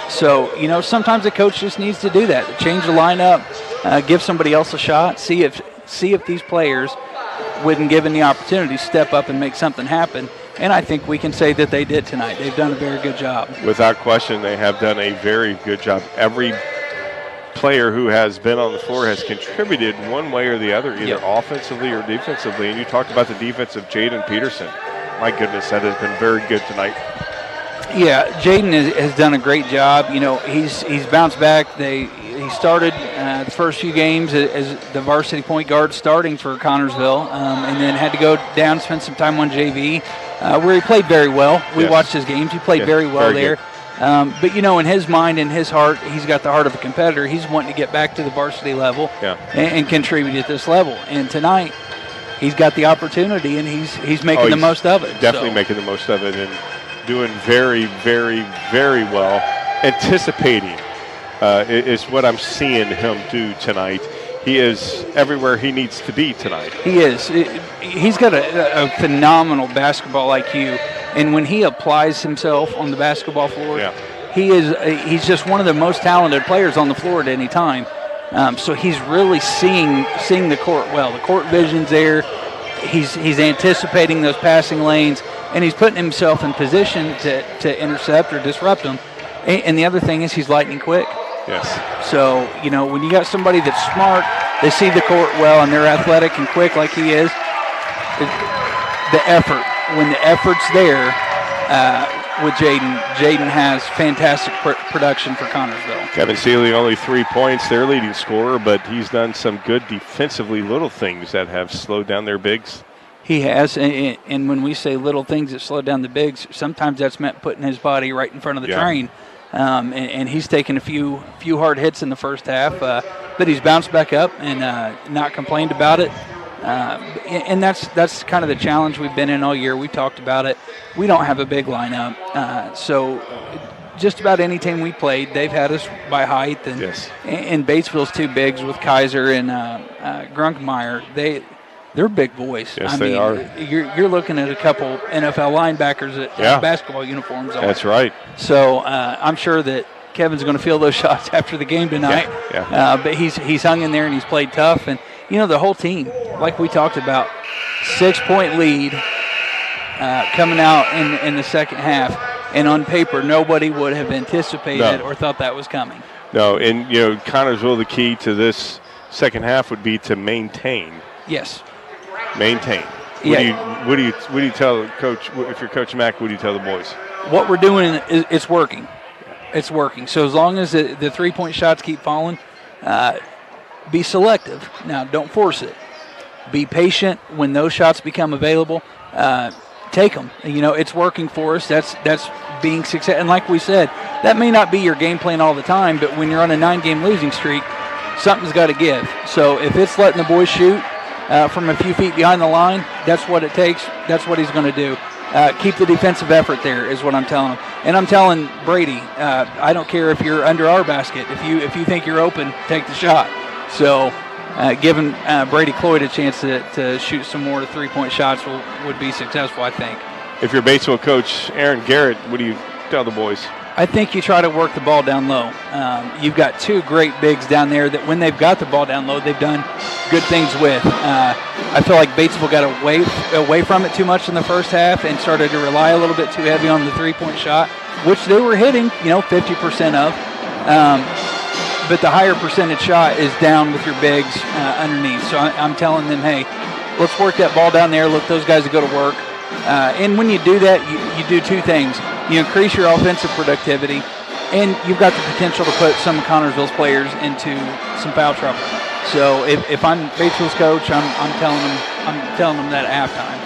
So, sometimes a coach just needs to do that, change the lineup, give somebody else a shot, see if these players, when given the opportunity, step up and make something happen. And I think we can say that they did tonight. They've done a very good job. Without question, they have done a very good job. Every player who has been on the floor has contributed one way or the other, either offensively or defensively. And you talked about the defense of Jaden Peterson. My goodness, that has been very good tonight. Yeah, Jaden has done a great job. He's bounced back. He started the first few games as the varsity point guard starting for Connersville, and then had to go down, spend some time on JV, where he played very well. We watched his games. He played very well there. But, in his mind and his heart, he's got the heart of a competitor. He's wanting to get back to the varsity level and contribute at this level. And tonight, he's got the opportunity, and he's making the most of it. Definitely making the most of it and doing very, very, very well. Anticipating is what I'm seeing him do tonight. He is everywhere he needs to be tonight. He is. He's got a phenomenal basketball IQ, and when he applies himself on the basketball floor, he's just one of the most talented players on the floor at any time. So he's really seeing the court well. The court vision's there. He's anticipating those passing lanes, and he's putting himself in position to intercept or disrupt them. And the other thing is he's lightning quick. Yes. So, when you got somebody that's smart, they see the court well, and they're athletic and quick like he is, the effort, when the effort's there with Jaden has fantastic production for Connersville. Kevin Seeley only 3 points, their leading scorer, but he's done some good defensively little things that have slowed down their bigs. He has, and when we say little things that slow down the bigs, sometimes that's meant putting his body right in front of the train. And he's taken a few hard hits in the first half, but he's bounced back up and not complained about it. And that's kind of the challenge we've been in all year. We talked about it. We don't have a big lineup, so just about any team we played, they've had us by height. And, and Batesville's two bigs with Kaiser and Grunkmeyer. They're big boys. Yes, they are. You're looking at a couple NFL linebackers in basketball uniforms on. That's right. So I'm sure that Kevin's going to feel those shots after the game tonight. But he's hung in there and he's played tough. And, the whole team, like we talked about, 6-point lead coming out in the second half. And on paper, nobody would have anticipated or thought that was coming. No, and, Connersville, the key to this second half would be to maintain. Yes. Maintain. What do you tell Coach? If you're Coach Mack, what do you tell the boys? What we're doing is it's working. It's working. So as long as the 3-point shots keep falling, be selective. Now, don't force it. Be patient when those shots become available. Take them. It's working for us. That's being success. And like we said, that may not be your game plan all the time, but when you're on a 9-game losing streak, something's got to give. So if it's letting the boys shoot from a few feet behind the line, that's what it takes. That's what he's going to do. Keep the defensive effort there is what I'm telling him. And I'm telling Brady, I don't care if you're under our basket. If you think you're open, take the shot. So giving Brady Cloyd a chance to shoot some more 3-point shots would be successful, I think. If you're Batesville coach Aaron Garrett, what do you tell the boys? I think you try to work the ball down low. You've got two great bigs down there that when they've got the ball down low, they've done good things with. I feel like Batesville got away from it too much in the first half and started to rely a little bit too heavy on the 3-point shot, which they were hitting, 50% of. But the higher percentage shot is down with your bigs underneath. So I'm telling them, hey, let's work that ball down there. Look, those guys go to work. And when you do that, you do two things. You increase your offensive productivity, and you've got the potential to put some of Connersville's players into some foul trouble. So if I'm Batesville's coach, I'm telling them that at halftime.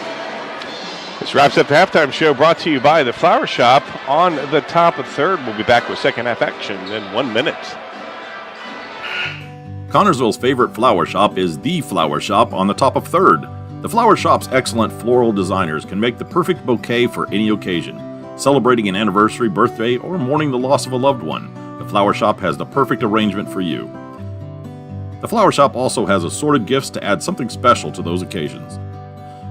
This wraps up the halftime show brought to you by the Flower Shop on the top of third. We'll be back with second half action in 1 minute. Connersville's favorite flower shop is The Flower Shop on the top of third. The Flower Shop's excellent floral designers can make the perfect bouquet for any occasion. Celebrating an anniversary, birthday, or mourning the loss of a loved one, the Flower Shop has the perfect arrangement for you. The Flower Shop also has assorted gifts to add something special to those occasions.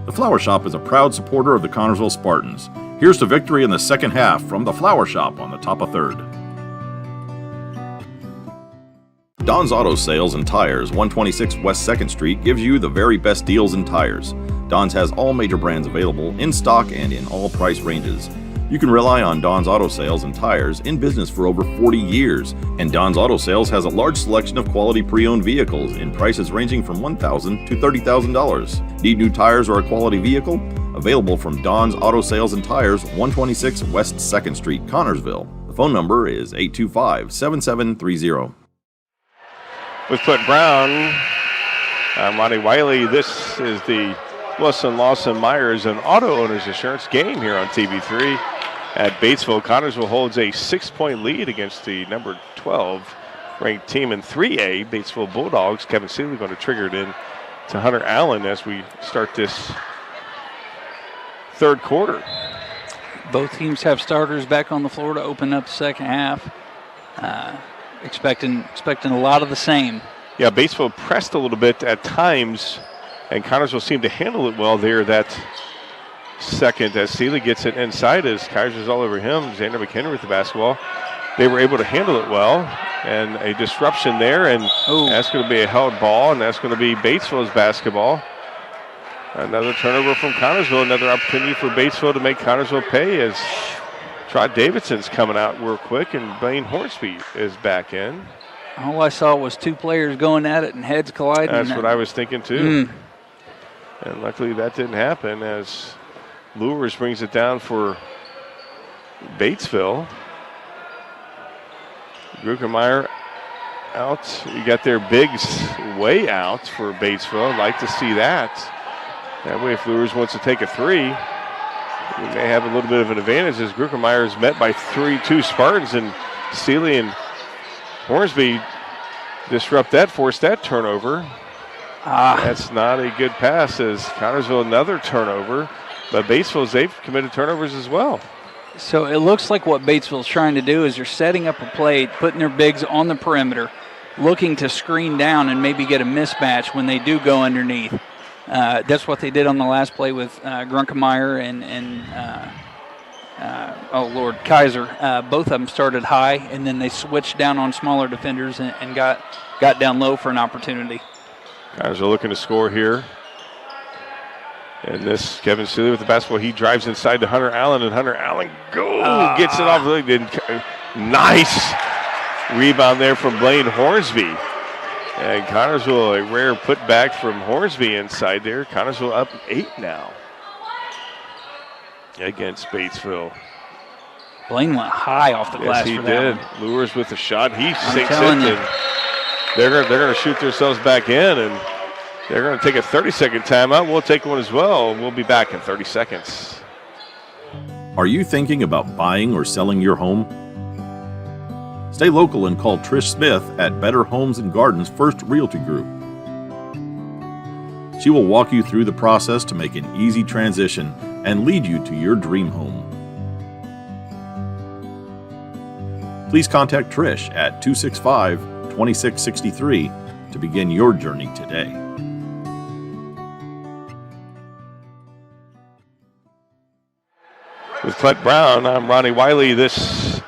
The Flower Shop is a proud supporter of the Connersville Spartans. Here's to victory in the second half from the Flower Shop on the top of third. Don's Auto Sales and Tires, 126 West 2nd Street, gives you the very best deals in tires. Don's has all major brands available in stock and in all price ranges. You can rely on Don's Auto Sales and Tires, in business for over 40 years. And Don's Auto Sales has a large selection of quality pre-owned vehicles in prices ranging from $1,000 to $30,000. Need new tires or a quality vehicle? Available from Don's Auto Sales and Tires, 126 West 2nd Street, Connersville. The phone number is 825-7730. With Clint Brown, I'm Monty Wiley. This is the Wilson Lawson Myers and Auto Owners Insurance game here on TV3 at Batesville. Connersville holds a 6-point lead against the number 12 ranked team in 3A, Batesville Bulldogs. Kevin Seeley going to trigger it in to Hunter Allen as we start this third quarter. Both teams have starters back on the floor to open up the second half. Expecting a lot of the same. Yeah, Batesville pressed a little bit at times, and Connersville seemed to handle it well there that second as Seeley gets it inside as Kaiser's all over him. Xander McHenry with the basketball. They were able to handle it well, and a disruption there, and that's going to be a held ball, and that's going to be Batesville's basketball. Another turnover from Connersville, another opportunity for Batesville to make Connersville pay as Trot Davidson's coming out real quick, and Blaine Hornsby is back in. All I saw was two players going at it and heads colliding. That's what I was thinking too. And luckily that didn't happen as Lures brings it down for Batesville. Gruckenmeyer out. You got their bigs way out for Batesville. I'd like to see that. That way if Lures wants to take a three, we may have a little bit of an advantage as Gruckenmeyer is met by two Spartans, and Seeley and Hornsby disrupt that, force that turnover. That's not a good pass as Connersville another turnover, but Batesville's, they've committed turnovers as well. So it looks like what Batesville's trying to do is they're setting up a play, putting their bigs on the perimeter, looking to screen down and maybe get a mismatch when they do go underneath. That's what they did on the last play with Grunkemeyer and Kaiser. Both of them started high, and then they switched down on smaller defenders and got down low for an opportunity. Guys are looking to score here. And this Kevin Seeley with the basketball. He drives inside to Hunter Allen, and Hunter Allen gets it off. Nice rebound there from Blaine Hornsby. And Connersville, a rare putback from Hornsby inside there. Connersville up 8 now against Batesville. Blaine went high off the glass. Yes, he for that did. one. Lures with the shot. He sinks it, and they're going to shoot themselves back in, and they're going to take a 30-second timeout. We'll take one as well. We'll be back in 30 seconds. Are you thinking about buying or selling your home? Stay local and call Trish Smith at Better Homes and Gardens First Realty Group. She will walk you through the process to make an easy transition and lead you to your dream home. Please contact Trish at 265-2663 to begin your journey today. With Clint Brown, I'm Ronnie Wiley. This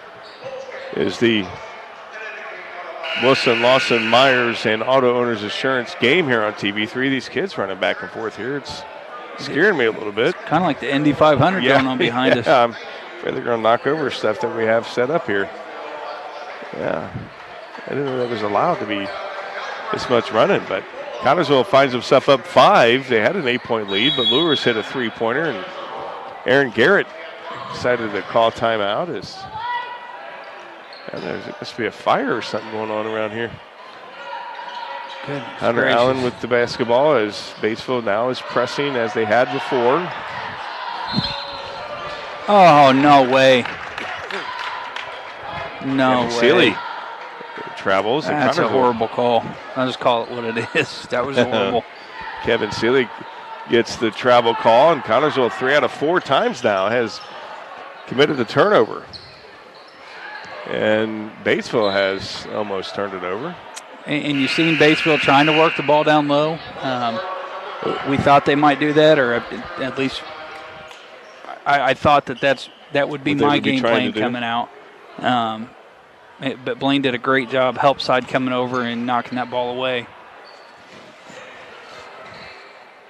is the Wilson, Lawson, Myers, and Auto Owners Insurance game here on TV3. These kids running back and forth here. It's scaring me a little bit. Kind of like the Indy 500 going on behind us. I'm afraid they're going to knock over stuff that we have set up here. Yeah, I didn't know that was allowed to be this much running, but Connersville finds himself up 5. They had an 8-point lead, but Lures hit a 3-pointer, and Aaron Garrett decided to call timeout. There must be a fire or something going on around here. Hunter Allen with the basketball as Batesville now is pressing as they had before. Oh, no way. No way. Seeley travels. That's a horrible call. I'll just call it what it is. That was horrible. Kevin Seeley gets the travel call, and Connersville 3 out of 4 times now has committed the turnover. And Batesville has almost turned it over. And you've seen Batesville trying to work the ball down low. We thought they might do that, or at least I thought that would be my game plan coming out. But Blaine did a great job, help side coming over and knocking that ball away.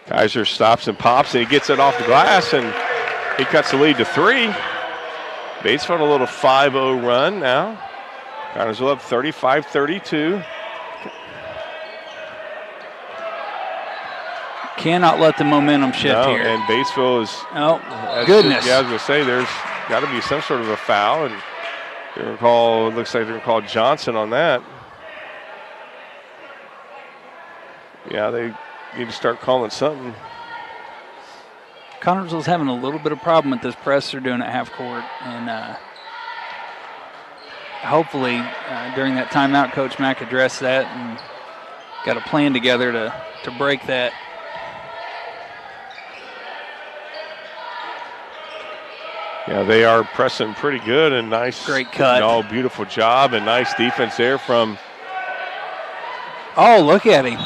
Kaiser stops and pops, and he gets it off the glass, and he cuts the lead to 3. Batesville a little 5-0 run now. Connersville up 35-32. Cannot let the momentum shift here. And Batesville is. Oh, goodness. I was going to say, there's got to be some sort of a foul, and it looks like they're going to call Johnson on that. Yeah, they need to start calling something. Connersville's having a little bit of problem with this press they're doing at half court, and hopefully during that timeout, Coach Mack addressed that and got a plan together to break that. Yeah, they are pressing pretty good and nice. Great cut. Beautiful job and nice defense there from. Oh, look at him.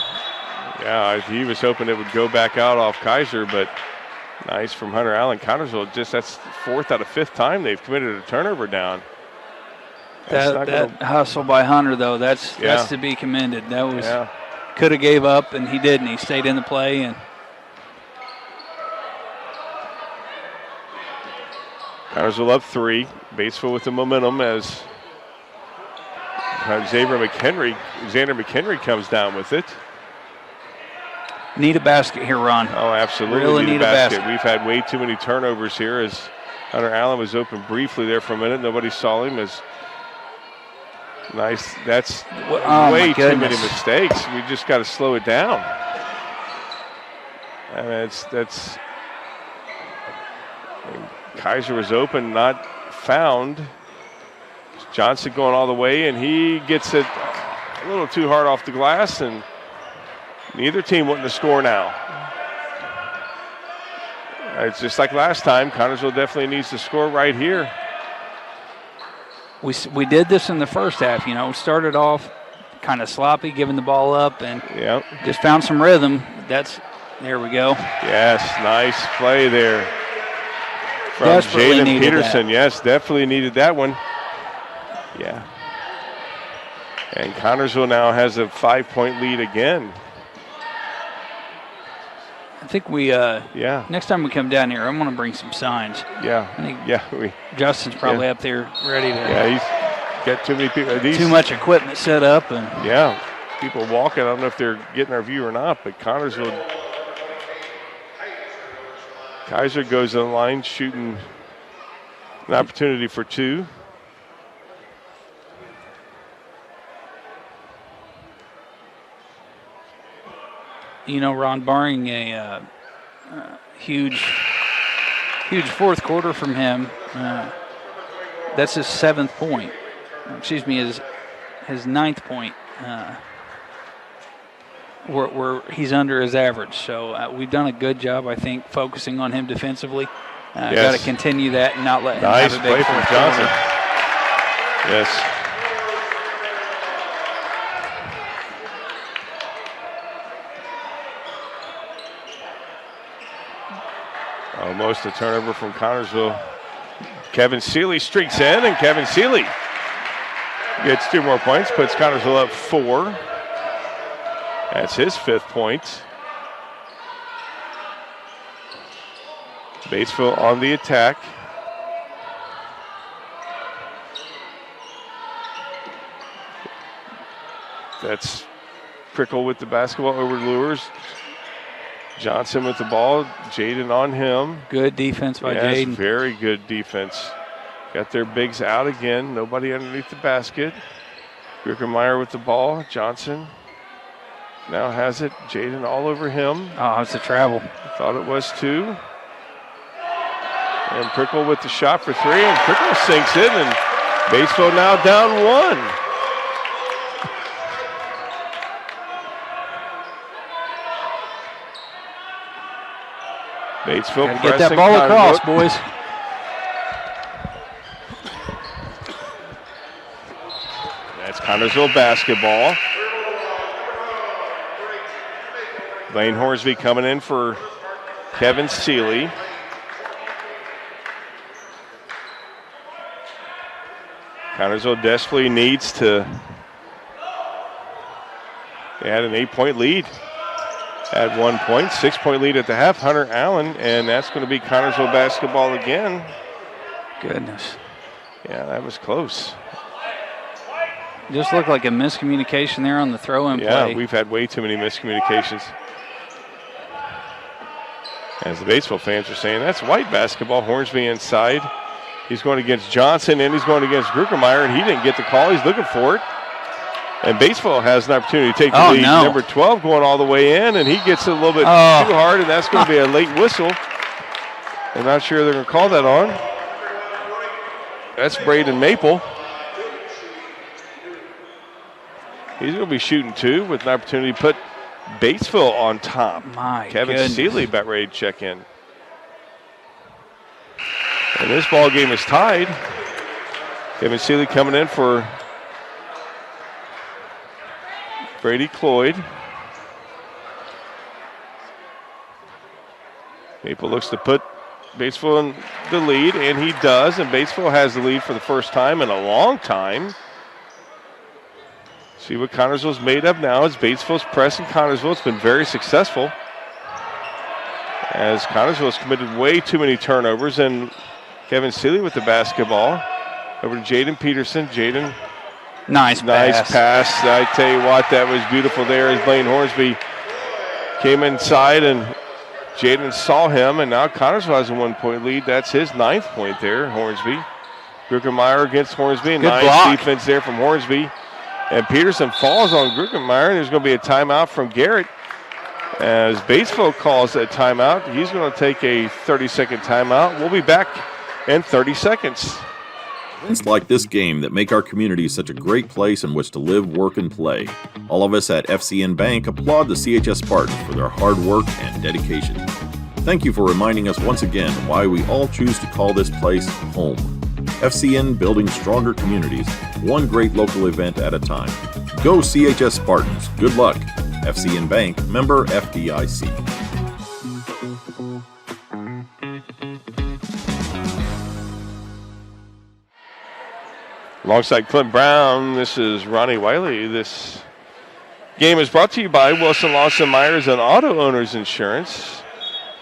Yeah, he was hoping it would go back out off Kaiser, but nice from Hunter Allen. Connersville, that's 4th out of 5th time they've committed a turnover down. That hustle by Hunter, though, that's to be commended. That was could have gave up, and he didn't. He stayed in the play. And Connersville up 3. Batesville with the momentum as Xander McHenry comes down with it. Need a basket here, Ron. Oh, absolutely. Really need a basket. We've had way too many turnovers here as Hunter Allen was open briefly there for a minute. Nobody saw him. As nice. That's way too many mistakes. We just got to slow it down. And that's Kaiser was open, not found. Johnson going all the way, and he gets it a little too hard off the glass, and neither team wanting to score now. It's just like last time. Connersville definitely needs to score right here. We did this in the first half. Started off kind of sloppy, giving the ball up, and just found some rhythm. There we go. Yes, nice play there from Jaden Peterson. That. Yes, definitely needed that one. Yeah. And Connersville now has a 5-point lead again. I think next time we come down here, I'm going to bring some signs. Yeah. Justin's probably up there ready to. Yeah, he's got too many people. Too much equipment set up. Yeah, people walking. I don't know if they're getting our view or not, but Connersville. Kaiser goes on the line, shooting an opportunity for 2. Ron, barring a huge fourth quarter from him, that's his 7th point. Excuse me, his 9th point. Where he's under his average. So we've done a good job, I think, focusing on him defensively. Got to continue that and not let him have a big play from Johnson. Yes. Almost a turnover from Connersville. Kevin Seeley streaks in, and Kevin Seeley gets 2 more points, puts Connersville up 4. That's his 5th point. Batesville on the attack. That's Prickle with the basketball over Lures. Johnson with the ball. Jaden on him. Good defense by Jaden. Very good defense. Got their bigs out again. Nobody underneath the basket. Grickermeyer with the ball. Johnson now has it. Jaden all over him. Oh, it's a travel. Thought it was too. And Prickle with the shot for 3. And Prickle sinks it. And Batesville now down 1. Batesville get that ball across, boys. That's Connersville basketball. Lane Horsby coming in for Kevin Seeley. Connersville desperately needs to add an 8-point lead. At 1 point, 6-point lead at the half. Hunter Allen, and that's going to be Connersville basketball again. Goodness. Yeah, that was close. Just looked like a miscommunication there on the throw-in play. Yeah, we've had way too many miscommunications. As the Batesville fans are saying, that's white basketball. Hornsby inside. He's going against Johnson, and he's going against Grickermeyer, and he didn't get the call. He's looking for it. And Batesville has an opportunity to take the lead. No. Number 12 going all the way in, and he gets it a little bit too hard, and that's going to be a late whistle. I'm not sure they're going to call that on. That's Braden Maple. He's going to be shooting 2 with an opportunity to put Batesville on top. Kevin Seeley about ready to check in. And this ball game is tied. Kevin Seeley coming in for Brady Cloyd. Maple looks to put Batesville in the lead, and he does, and Batesville has the lead for the first time in a long time. See what Connersville's made of now as Batesville's pressing Connersville. It's been very successful, as Connersville's committed way too many turnovers, and Kevin Seeley with the basketball. Over to Jaden Peterson. Jaden, Nice pass. I tell you what, that was beautiful there as Blaine Hornsby came inside and Jaden saw him, and now Connersville has a 1-point lead. That's his 9th point there, Hornsby. Gruckenmeyer against Hornsby. Good nice block. Defense there from Hornsby. And Peterson falls on Gruckenmeyer, and there's going to be a timeout from Garrett. As Batesville calls a timeout, he's going to take a 30-second timeout. We'll be back in 30 seconds. Events like this game that make our community such a great place in which to live, work, and play. All of us at FCN Bank applaud the CHS Spartans for their hard work and dedication. Thank you for reminding us once again why we all choose to call this place home. FCN, building stronger communities, one great local event at a time. Go CHS Spartans. Good luck. FCN Bank, member FDIC. Alongside Clint Brown, this is Ronnie Wiley. This game is brought to you by Wilson Lawson Myers and Auto Owners Insurance.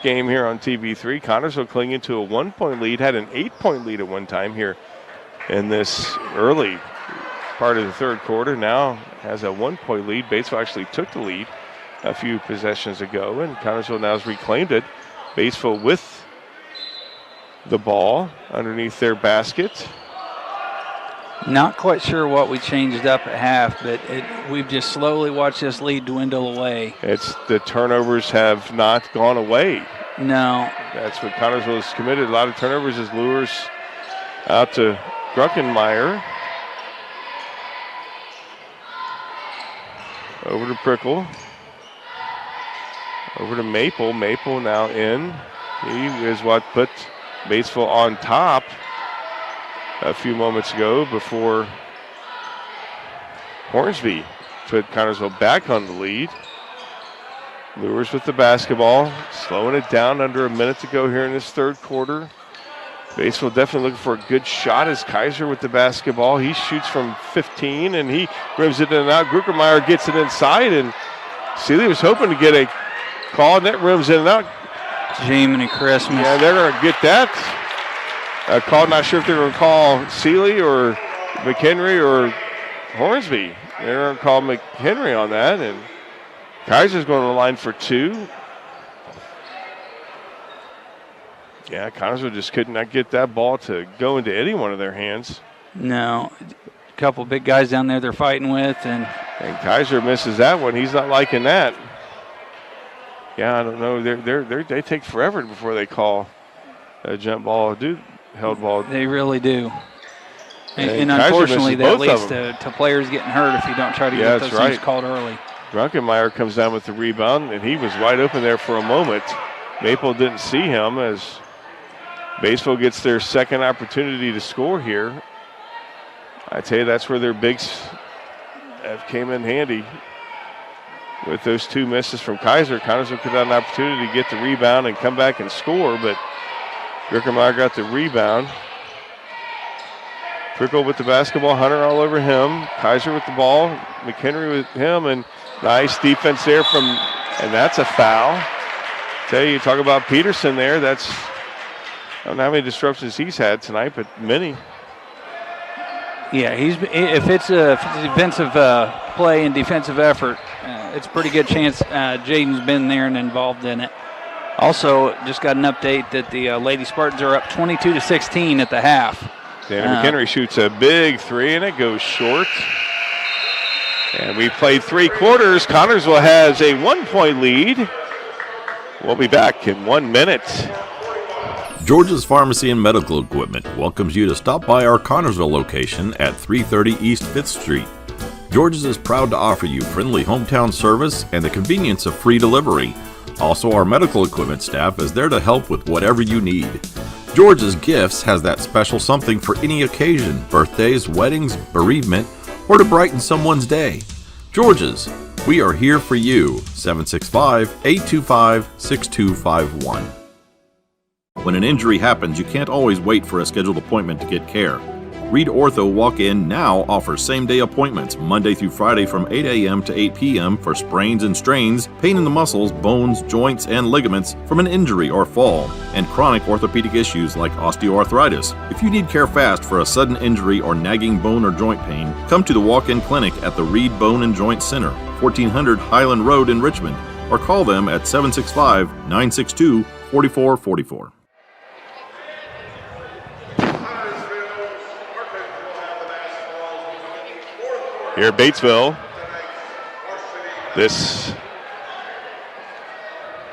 Game here on TV3. Connersville clinging to a 1-point lead, had an 8-point lead at one time here in this early part of the third quarter. Now has a 1-point lead. Batesville actually took the lead a few possessions ago, and Connersville now has reclaimed it. Batesville with the ball underneath their basket. Not quite sure what we changed up at half, but we've just slowly watched this lead dwindle away. It's the turnovers have not gone away. No. That's what Connersville has committed. A lot of turnovers as Lures out to Gruckenmeyer. Over to Prickle. Over to Maple. Maple now in. He is what put Batesville on top a few moments ago before Hornsby put Connersville back on the lead. Lures with the basketball, slowing it down under a minute to go here in this third quarter. Batesville definitely looking for a good shot as Kaiser with the basketball. He shoots from 15 and he rims it in and out. Gruckenmeyer gets it inside, and Seeley was hoping to get a call, and that rims in and out. Jiminy Christmas. Yeah, they're going to get that. Call, not sure if they're going to call Seeley or McHenry or Hornsby. They're going to call McHenry on that, and Kaiser's going to the line for 2. Yeah, Connersville just could not get that ball to go into any one of their hands. No. A couple big guys down there they're fighting with, and Kaiser misses that one. He's not liking that. Yeah, I don't know. They take forever before they call a jump ball. Held ball. They really do. And Kaiser unfortunately, misses that leads to players getting hurt if you don't try to get those things called early. Gruckenmeyer comes down with the rebound, and he was wide open there for a moment. Maple didn't see him as Batesville gets their second opportunity to score here. I tell you, that's where their bigs have came in handy. With those 2 misses from Kaiser, Connersville could have an opportunity to get the rebound and come back and score, but Gruckenmeyer got the rebound. Prickle with the basketball, Hunter all over him. Kaiser with the ball, McHenry with him, and nice defense there and that's a foul. Tell you, talk about Peterson there. I don't know how many disruptions he's had tonight, but many. Yeah, if it's a defensive play and defensive effort, it's a pretty good chance Jaden's been there and involved in it. Also, just got an update that the Lady Spartans are up 22-16 at the half. Danny McHenry shoots a big 3, and it goes short. And we played 3 quarters. Connersville has a 1-point lead. We'll be back in 1 minute. George's Pharmacy and Medical Equipment welcomes you to stop by our Connersville location at 330 East 5th Street. George's is proud to offer you friendly hometown service and the convenience of free delivery. Also, our medical equipment staff is there to help with whatever you need. George's Gifts has that special something for any occasion, birthdays, weddings, bereavement, or to brighten someone's day. George's, we are here for you. 765-825-6251. When an injury happens, you can't always wait for a scheduled appointment to get care. Reed Ortho Walk-In now offers same-day appointments Monday through Friday from 8 a.m. to 8 p.m. for sprains and strains, pain in the muscles, bones, joints, and ligaments from an injury or fall, and chronic orthopedic issues like osteoarthritis. If you need care fast for a sudden injury or nagging bone or joint pain, come to the walk-in clinic at the Reed Bone and Joint Center, 1400 Highland Road in Richmond, or call them at 765-962-4444. Here at Batesville, this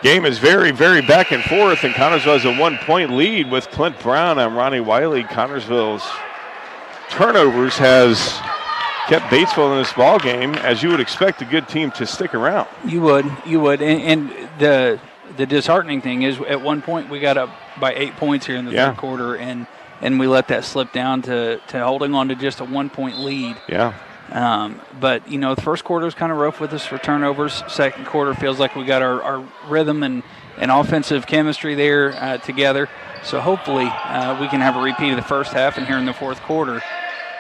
game is very, very back and forth, and Connorsville has a 1-point lead with Clint Brown and Ronnie Wiley. Connorsville's turnovers has kept Batesville in this ball game, as you would expect a good team to stick around. You would. And the disheartening thing is, at one point we got up by 8 points here in the third quarter, and we let that slip down to holding on to just a 1-point lead. Yeah. But, the first quarter was kind of rough with us for turnovers. Second quarter feels like we got our rhythm and offensive chemistry there together. So hopefully we can have a repeat of the first half, and here in the fourth quarter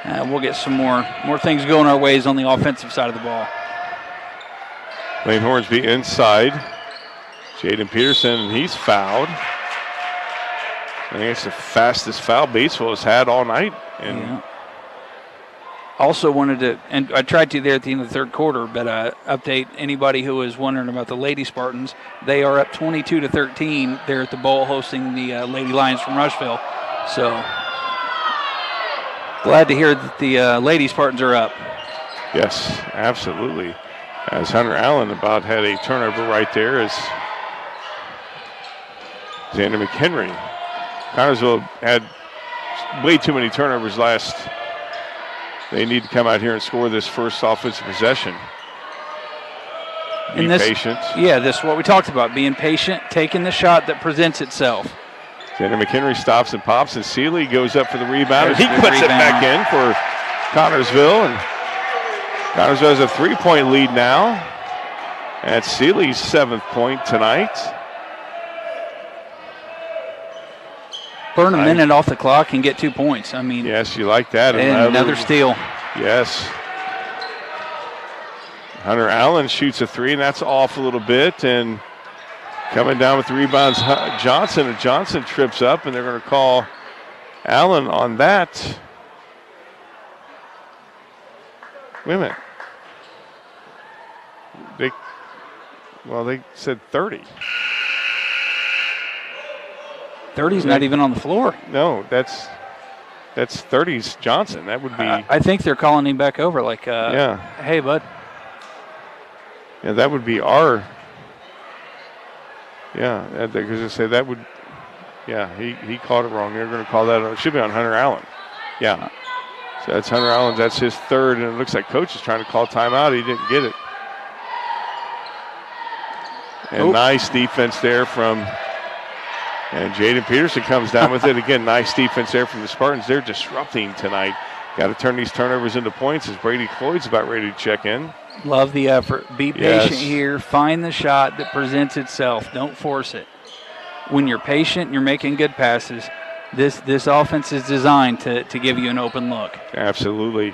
we'll get some more things going our ways on the offensive side of the ball. Lane Hornsby inside. Jaden Peterson, and he's fouled. I think it's the fastest foul Batesville has had all night. And also wanted to, and I tried to there at the end of the third quarter, but update anybody who is wondering about the Lady Spartans. They are up 22-13. They're at the bowl hosting the Lady Lions from Rushville. So glad to hear that the Lady Spartans are up. Yes, absolutely. As Hunter Allen about had a turnover right there as Xander McHenry. Connorsville had way too many turnovers last. They need to come out here and score this first offensive possession. Be patient. Yeah, this is what we talked about, being patient, taking the shot that presents itself. Xander McHenry stops and pops, and Seeley goes up for the rebound. He puts it back in for Connorsville, and Connorsville has a 3-point lead now. That's Seeley's 7th point tonight. Burn a minute off the clock and get 2 points. I mean, yes, you like that. And another steal. Yes. Hunter Allen shoots a 3, and that's off a little bit. And coming down with the rebounds, Johnson. And Johnson trips up, and they're going to call Allen on that. Wait a minute. They said 30. 30's not even on the floor. No, that's 30's Johnson. That would be. I think they're calling him back over. Like, hey, bud. Yeah, that would be our. Yeah, because they say that would. Yeah, he called it wrong. They're going to call that. It should be on Hunter Allen. Yeah. So that's Hunter Allen. That's his third, and it looks like coach is trying to call timeout. He didn't get it. And nice defense there from. And Jaden Peterson comes down with it. Again, nice defense there from the Spartans. They're disrupting tonight. Got to turn these turnovers into points as Brady Cloyd's about ready to check in. Love the effort. Be patient here. Find the shot that presents itself. Don't force it. When you're patient and you're making good passes, this offense is designed to give you an open look. Absolutely.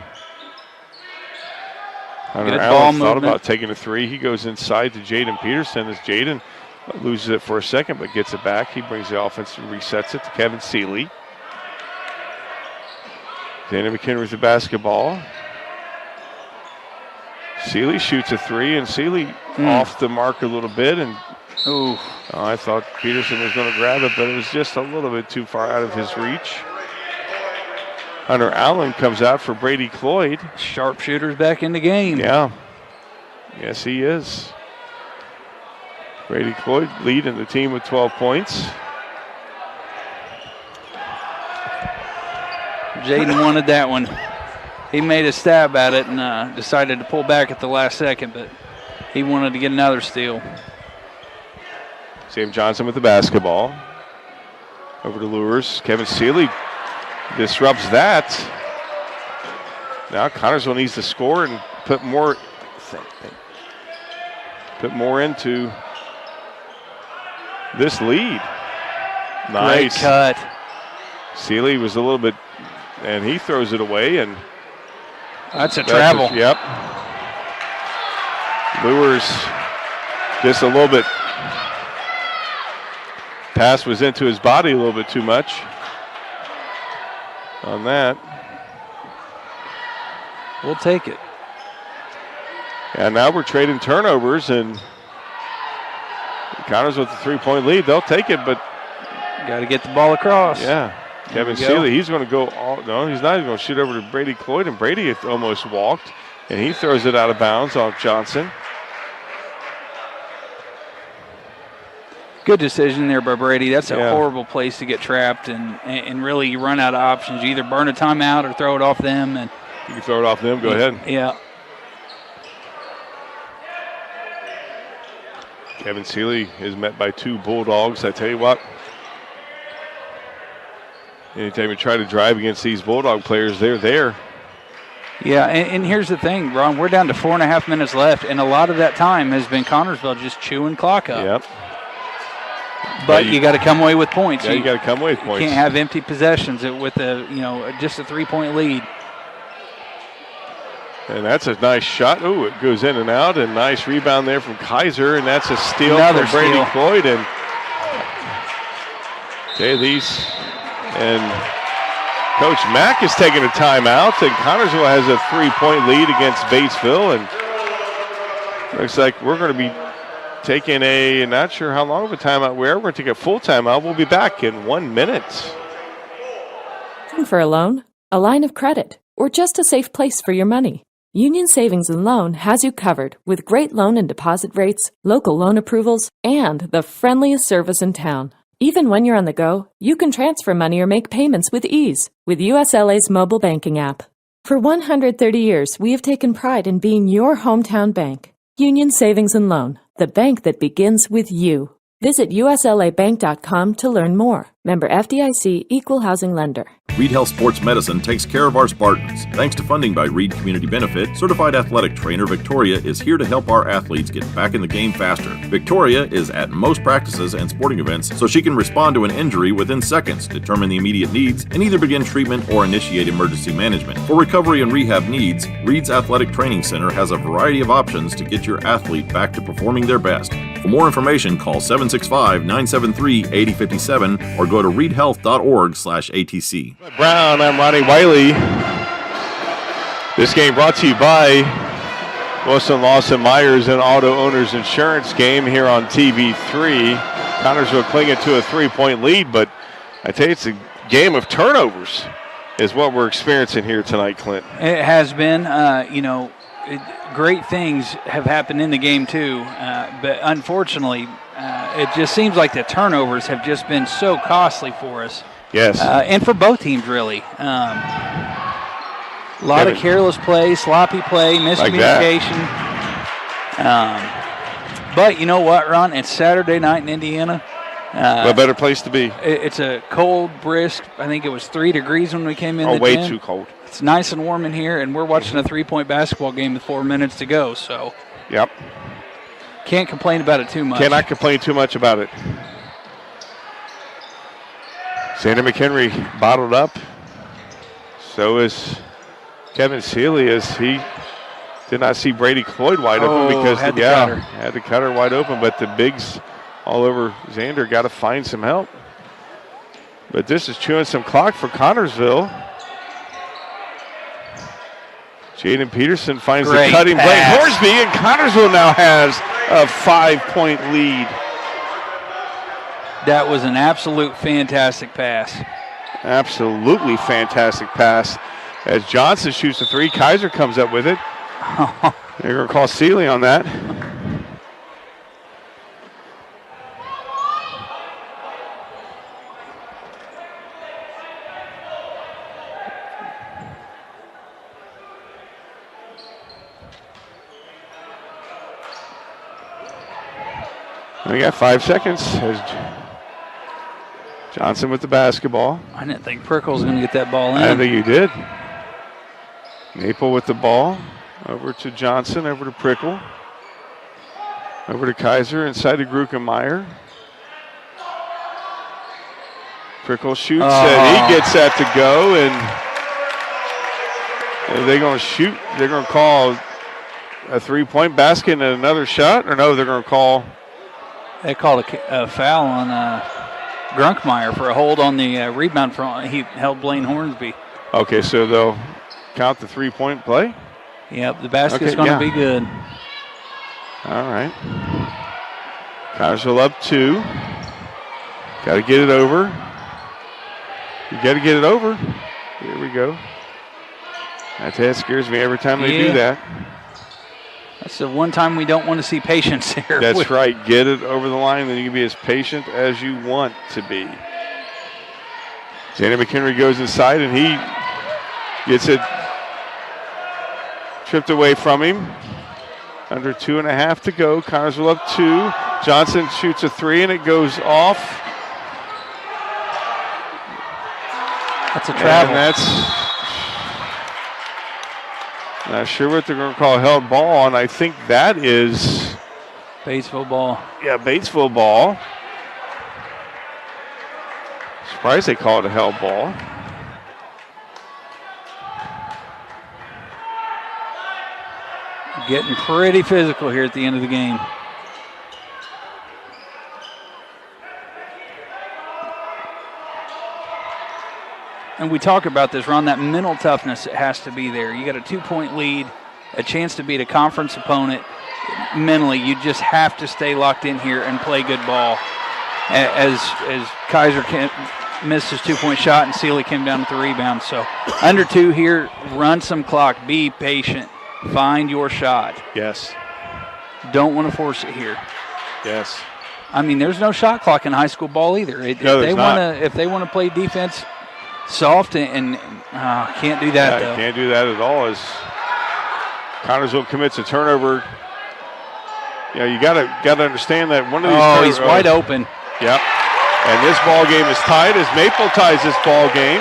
Hunter Allen thought about taking a 3. He goes inside to Jaden Peterson as Jaden loses it for a second, but gets it back. He brings the offense and resets it to Kevin Seeley. Xander McHenry with the basketball. Seeley shoots a 3, and Seeley off the mark a little bit. And I thought Peterson was going to grab it, but it was just a little bit too far out of his reach. Hunter Allen comes out for Brady Cloyd. Sharpshooter's back in the game. Yeah. Yes, he is. Brady Cloyd leading the team with 12 points. Jaden wanted that one. He made a stab at it and decided to pull back at the last second, but he wanted to get another steal. Sam Johnson with the basketball. Over to Lures. Kevin Seeley disrupts that. Now Connorsville needs to score and put more into this lead. Nice. Great cut. Seeley was a little bit and he throws it away, and that's a travel. Yep. Lures just a little bit. Pass was into his body a little bit too much on that. We'll take it. And now we're trading turnovers, and Connors with the 3-point lead. They'll take it, but got to get the ball across. Yeah. Kevin Seeley, he's going to go. No, he's not. He's going to shoot over to Brady Cloyd, and Brady almost walked, and he throws it out of bounds off Johnson. Good decision there by Brady. That's a horrible place to get trapped, and really you run out of options. You either burn a timeout or throw it off them. And you can throw it off them. Go ahead. Yeah. Kevin Seeley is met by 2 Bulldogs. I tell you what, anytime you try to drive against these Bulldog players, they're there. Yeah, and here's the thing, Ron. We're down to 4.5 minutes left, and a lot of that time has been Connorsville just chewing clock up. Yep. But you got to come away with points. Yeah, you got to come away with points. You can't have empty possessions with just a 3-point lead. And that's a nice shot. Oh, it goes in and out, and nice rebound there from Kaiser, and that's a steal Another from Brady steal. Cloyd. And and Coach Mack is taking a timeout, and Connorsville has a 3-point lead against Batesville, and looks like we're going to be taking not sure how long of a timeout we are. We're going to take a full timeout. We'll be back in 1 minute. Looking for a loan, a line of credit, or just a safe place for your money? Union Savings and Loan has you covered with great loan and deposit rates, local loan approvals, and the friendliest service in town. Even when you're on the go, you can transfer money or make payments with ease with USLA's mobile banking app. For 130 years, we have taken pride in being your hometown bank. Union Savings and Loan, the bank that begins with you. Visit uslabank.com to learn more. Member FDIC, Equal Housing Lender. Reed Health Sports Medicine takes care of our Spartans. Thanks to funding by Reed Community Benefit, certified athletic trainer Victoria is here to help our athletes get back in the game faster. Victoria is at most practices and sporting events so she can respond to an injury within seconds, determine the immediate needs, and either begin treatment or initiate emergency management. For recovery and rehab needs, Reed's Athletic Training Center has a variety of options to get your athlete back to performing their best. For more information, call 765-973-8057 or go to reedhealth.org/ATC. Brown, I'm Ronnie Wiley. This game brought to you by Wilson Lawson Myers and Auto Owners Insurance game here on TV3. Connorsville clinging to a 3-point lead, but I tell you, it's a game of turnovers is what we're experiencing here tonight, Clint. It has been, great things have happened in the game too, but unfortunately, it just seems like the turnovers have just been so costly for us. Yes. And for both teams, really. A lot of careless play, sloppy play, miscommunication. But you know what, Ron? It's Saturday night in Indiana. A better place to be. It's a cold, brisk, I think it was 3 degrees when we came in. Oh, way too cold. It's nice and warm in here, and we're watching a 3-point basketball game with 4 minutes to go. So, yep. Can't complain about it too much. Cannot complain too much about it. Xander McHenry bottled up. So is Kevin Seeley, as he did not see Brady Cloyd wide open because had to cut her wide open, but the bigs all over Xander got to find some help. But this is chewing some clock for Connorsville. Jaden Peterson finds the cutting play. Horsby, and Connorsville now has a 5-point lead. That was an absolute fantastic pass. Absolutely fantastic pass. As Johnson shoots the 3, Kaiser comes up with it. They're going to call Seeley on that. We got 5 seconds. There's Johnson with the basketball. I didn't think Prickle was going to get that ball in. I think you did. Maple with the ball. Over to Johnson, over to Prickle. Over to Kaiser, inside to Grukenmeyer. Prickle shoots, and he gets that to go, and Are they going to shoot? They're going to call a three-point basket and another shot? Or no, they're going to call. They called a foul on Grunkmeyer for a hold on the rebound from he held Blaine Hornsby. Okay, so they'll count the three-point play? Yep, the basket's going to be good. All right. Connersville up 2. Got to get it over. You got to get it over. Here we go. That scares me every time they do that. That's the one time we don't want to see patience here. That's right. Get it over the line, then you can be as patient as you want to be. Xander McHenry goes inside, and he gets it tripped away from him. Under 2.5 to go. Connersville up 2. Johnson shoots a 3, and it goes off. That's a travel. And that's not sure what they're going to call held ball, and I think that is Batesville ball. Yeah, Batesville ball. Surprised they call it a held ball. Getting pretty physical here at the end of the game. And we talk about this, Ron, that mental toughness has to be there. You got a 2-point lead, a chance to beat a conference opponent. Mentally, you just have to stay locked in here and play good ball. As Kaiser missed his 2-point shot and Sealy came down with the rebound. So under 2 here, run some clock, be patient, find your shot. Yes. Don't want to force it here. Yes. I mean, there's no shot clock in high school ball either. If they want to play defense soft and can't do that though. Can't do that at all as Connersville commits a turnover. Yeah, you gotta understand that one of these. Oh, he's wide open. Yep. And this ball game is tied as Maple ties this ball game.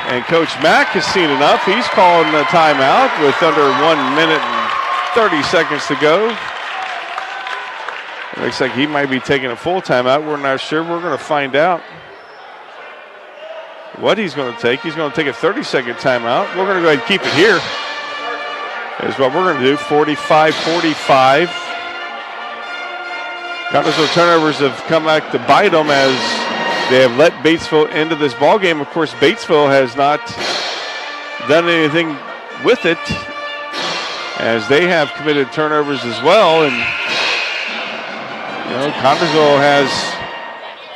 And Coach Mack has seen enough. He's calling a timeout with under 1 minute and 30 seconds to go. It looks like he might be taking a full timeout. We're not sure. We're going to find out what he's going to take. He's going to take a 30-second timeout. We're going to go ahead and keep it here. Is what we're going to do. 45-45. Connersville turnovers have come back to bite them as they have let Batesville into this ball game. Of course, Batesville has not done anything with it as they have committed turnovers as well. And Connersville has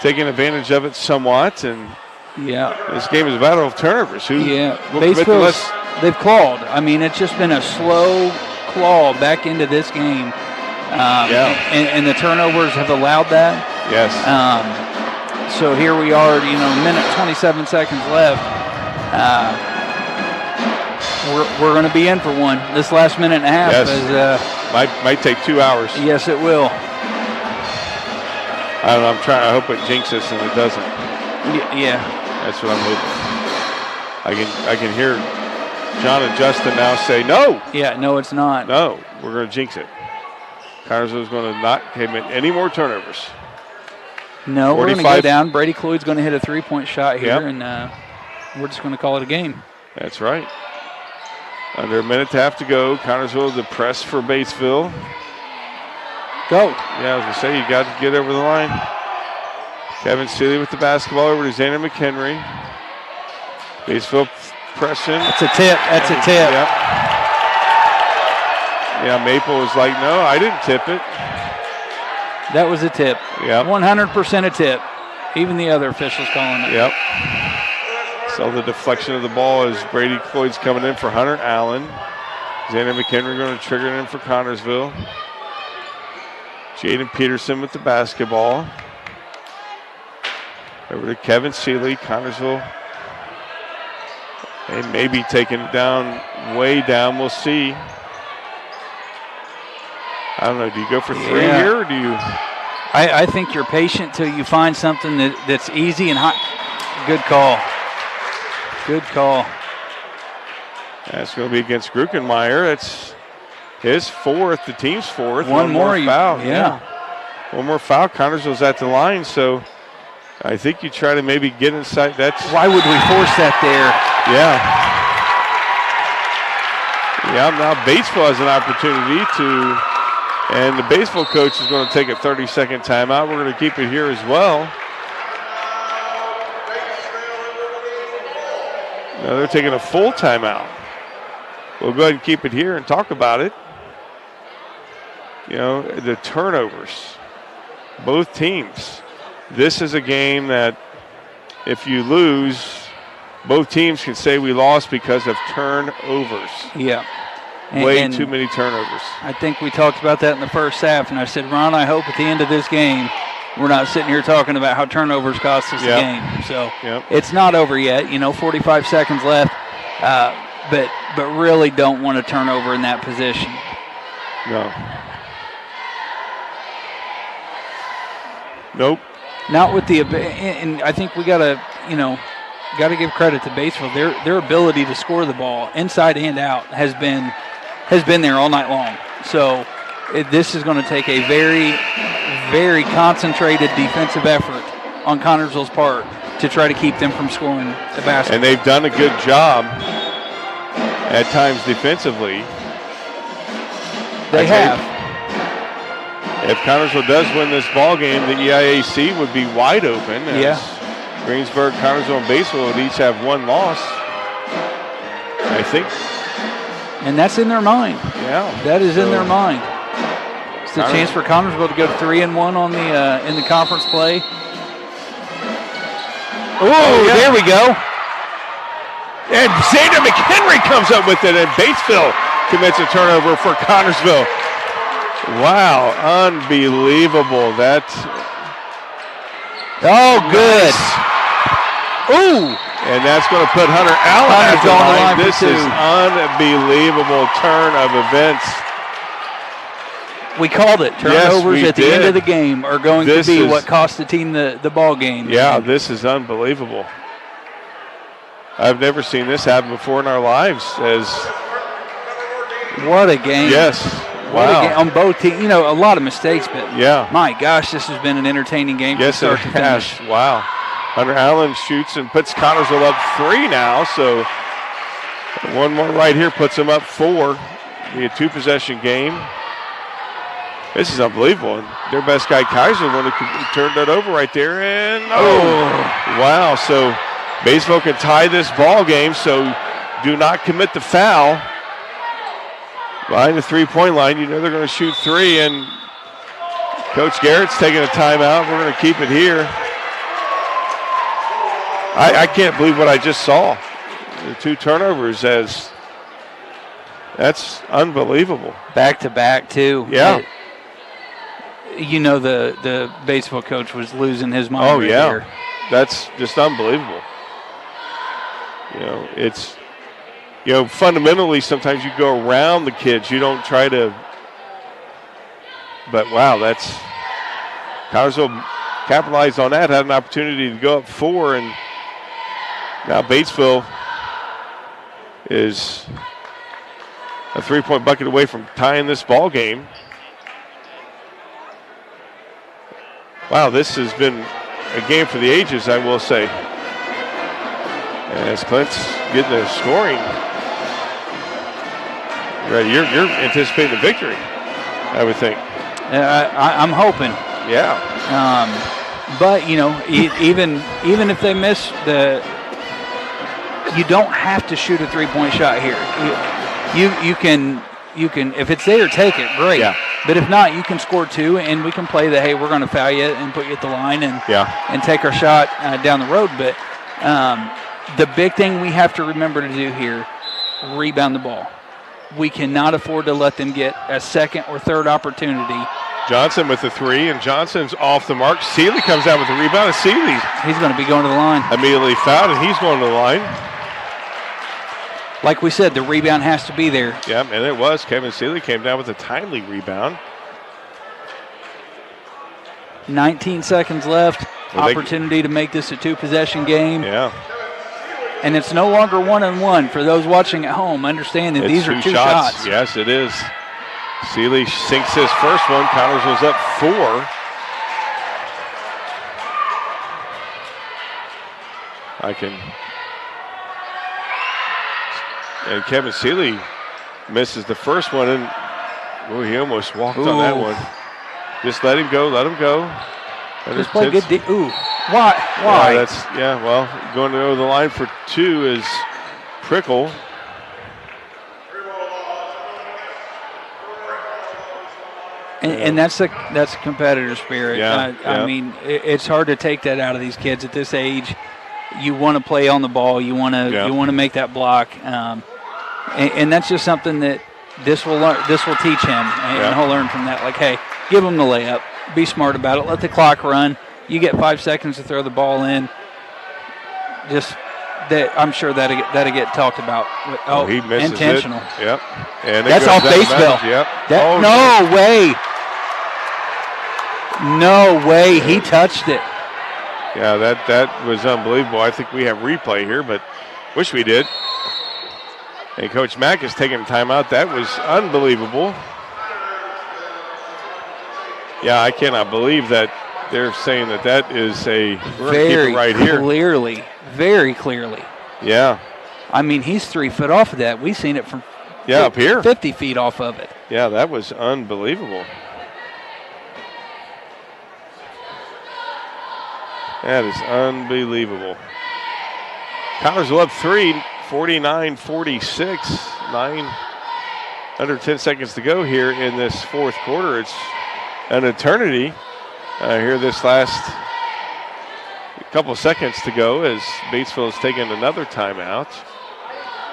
taken advantage of it somewhat. And this game is a battle of turnovers. Batesville, they've clawed. I mean, it's just been a slow claw back into this game. And the turnovers have allowed that. Yes. So here we are, minute 27 seconds left. We're going to be in for one. This last minute and a half might take 2 hours. Yes, it will. I don't know. I hope it jinxes and it doesn't. Yeah. That's what I'm hoping. I can hear John and Justin now say no. Yeah, no, it's not. No, we're going to jinx it. Connersville's going to not commit any more turnovers. No, we're going to go down. Brady Cloyd's going to hit a 3-point shot here, and we're just going to call it a game. That's right. Under a minute to have to go. Connersville the press for Batesville. Go. Yeah, I was going to say, you got to get over the line. Kevin Sealy with the basketball over to Xander McHenry. Batesville pressing. That's a tip. That's a tip. Yep. Yeah, Maple was like, no, I didn't tip it. That was a tip. Yep. 100% a tip. Even the other officials calling it. Yep. So the deflection of the ball as Brady Cloyd's coming in for Hunter Allen. Xander McHenry going to trigger it in for Connersville. Jaden Peterson with the basketball. Over to Kevin Sealy. Connersville. They may be taking it down, way down. We'll see. I don't know. Do you go for 3 here, or do you? I think you're patient till you find something that's easy and hot. Good call. Good call. That's going to be against Gruckenmeyer. That's his fourth, the team's fourth. One more foul. Yeah. One more foul. Connersville's at the line, so I think you try to maybe get inside. Why would we force that there? Yeah. Yeah, now Batesville has an opportunity to, and the Batesville coach is going to take a 30-second timeout. We're going to keep it here as well. Now they're taking a full timeout. We'll go ahead and keep it here and talk about it. You know, the turnovers. Both teams. This is a game that if you lose, both teams can say we lost because of turnovers. Yeah. Way too many turnovers. I think we talked about that in the first half, and I said, Ron, I hope at the end of this game we're not sitting here talking about how turnovers cost us the game. So it's not over yet. 45 seconds left, but really don't want to turn over in that position. No. Nope. Not with the, and I think we gotta give credit to Batesville. Their ability to score the ball inside and out has been there all night long. So this is going to take a very, very concentrated defensive effort on Connersville's part to try to keep them from scoring the basket. And they've done a good job at times defensively. They have. If Connersville does win this ball game, the EIAC would be wide open. Greensburg, Connersville, and Batesville would each have one loss, I think. And that's in their mind. Yeah. That is in their mind. It's a chance for Connersville to go 3-1 on the in the conference play. There we go. And Zeta McHenry comes up with it, and Batesville commits a turnover for Connersville. Wow, unbelievable. Good. Ooh. And that's going to put Hunter Allen at the line. This is unbelievable turn of events. We called it. Turnovers at the end of the game are going to be what cost the team the ball game. Yeah, this is unbelievable. I've never seen this happen before in our lives. What a game. Yes. Wow. On both teams, a lot of mistakes, but yeah. My gosh, this has been an entertaining game from start to finish. Wow. Hunter Allen shoots and puts Connersville up 3 now, so one more right here puts them up 4. Be a 2-possession game. This is unbelievable. And their best guy, Kaiser, turned that over right there, and wow. So Batesville can tie this ball game, so do not commit the foul. Behind the 3-point line, they're going to shoot 3, and Coach Garrett's taking a timeout. We're going to keep it here. I can't believe what I just saw. The 2 turnovers, that's unbelievable. Back to back, too. Yeah. The Batesville coach was losing his mind there. That's just unbelievable. It's fundamentally sometimes you go around the kids. You don't try to. But wow, Connersville capitalized on that, had an opportunity to go up 4, and now Batesville is a 3-point bucket away from tying this ball game. Wow, this has been a game for the ages, I will say. As Clint's getting the scoring ready, you're anticipating a victory, I would think. I'm hoping. Yeah. But even if they miss you don't have to shoot a 3-point shot here. You can if it's there, take it, great. Yeah. But if not, you can score 2, and we can play the, hey, we're going to foul you and put you at the line and take our shot down the road. But the big thing we have to remember to do here, rebound the ball. We cannot afford to let them get a second or third opportunity. Johnson with the 3, and Johnson's off the mark. Seeley comes out with the rebound, and Seeley. He's going to be going to the line. Immediately fouled, and he's going to the line. Like we said, the rebound has to be there. Yeah, and it was. Kevin Seeley came down with a timely rebound. 19 seconds left. Opportunity to make this a 2-possession game. Yeah. And it's no longer 1-on-1. For those watching at home, understand that these are 2 shots. Yes, it is. Seeley sinks his first one. Connersville's up 4. And Kevin Seeley misses the first one, and he almost walked on that one. Just let him go, Just play good. Why? Well, going to the line for 2 is Prickle. And that's a competitor spirit. Yeah, I mean, it's hard to take that out of these kids at this age. You want to play on the ball. You want to make that block, and that's just something that this will teach him, and he'll learn from that. Like, hey, give him the layup. Be smart about it. Let the clock run. You get 5 seconds to throw the ball in. Just that, I'm sure that'll get talked about. He misses intentional. It. Yep. And that's off Batesville. Yep. No way. No way. He touched it. Yeah, that was unbelievable. I think we have replay here, but wish we did. And Coach Mack is taking a timeout. That was unbelievable. Yeah, I cannot believe that they're saying that is a very right here. Very clearly. Yeah. I mean, he's 3 foot off of that. We've seen it from up here. 50 feet off of it. Yeah, that was unbelievable. That is unbelievable. Connersville up 3, 49-46. Under 10 seconds to go here in this fourth quarter. It's an eternity here this last couple of seconds to go as Batesville has taken another timeout.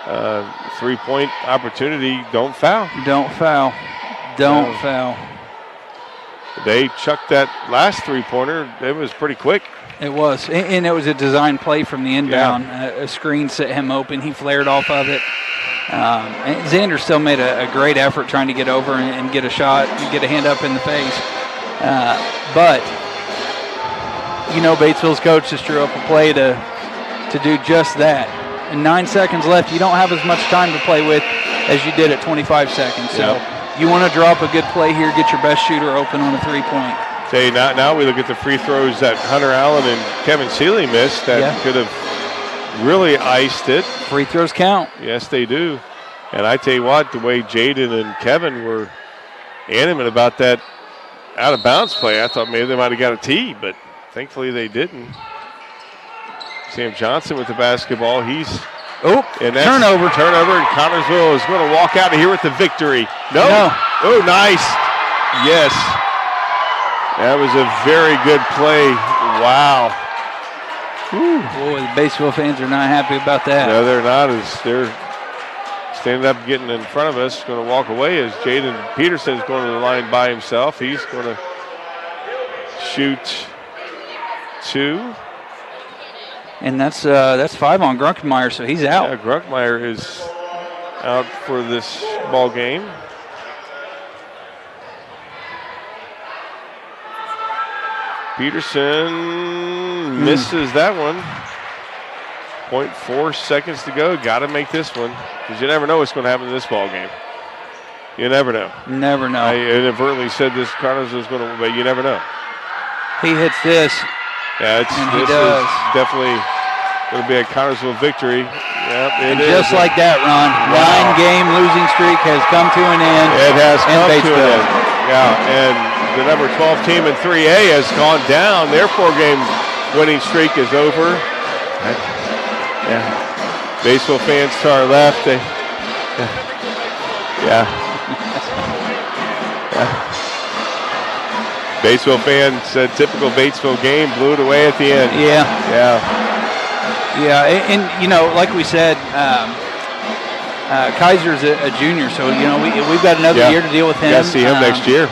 3-point opportunity. Don't foul. Don't foul. Don't foul. They chucked that last 3-pointer. It was pretty quick. It was. And it was a design play from the inbound. A screen set him open. He flared off of it. And Xander still made a great effort trying to get over and get a shot and get a hand up in the face. But, Batesville's coach just drew up a play to do just that. And 9 seconds left, you don't have as much time to play with as you did at 25 seconds. So you want to drop a good play here, get your best shooter open on a 3-point. Say now we look at the free throws that Hunter Allen and Kevin Seeley missed that could have really iced it. Free throws count. Yes, they do. And I tell you what, the way Jaden and Kevin were animate about that out-of-bounds play, I thought maybe they might have got a tee, but thankfully they didn't. Sam Johnson with the basketball. He's turnover. And Connersville is going to walk out of here with the victory. No. Oh, nice. Yes. That was a very good play. Wow. Boy, the Batesville fans are not happy about that. No, they're not. They're standing up, getting in front of us, going to walk away as Jaden Peterson's going to the line by himself. He's going to shoot 2. And that's 5 on Grunkmeyer, so he's out. Yeah, Grunkmeyer is out for this ball game. Peterson misses that one. 0.4 seconds to go. Got to make this one because you never know what's going to happen in this ball game. You never know. Never know. I inadvertently said this Connersville is going to, but you never know. He hits this. Yeah, this is definitely going to be a Connersville victory. Yep, it is. Just like that, Ron. Wow. 9-game losing streak has come to an end. It has come to an end. Yeah, and the number 12 team in 3A has gone down. Their 4-game winning streak is over. Yeah. Batesville fans to our left. Batesville fans said typical Batesville game, blew it away at the end. Yeah, and like we said, Kaiser's a junior, so we've got another year to deal with him. Got to see him next year.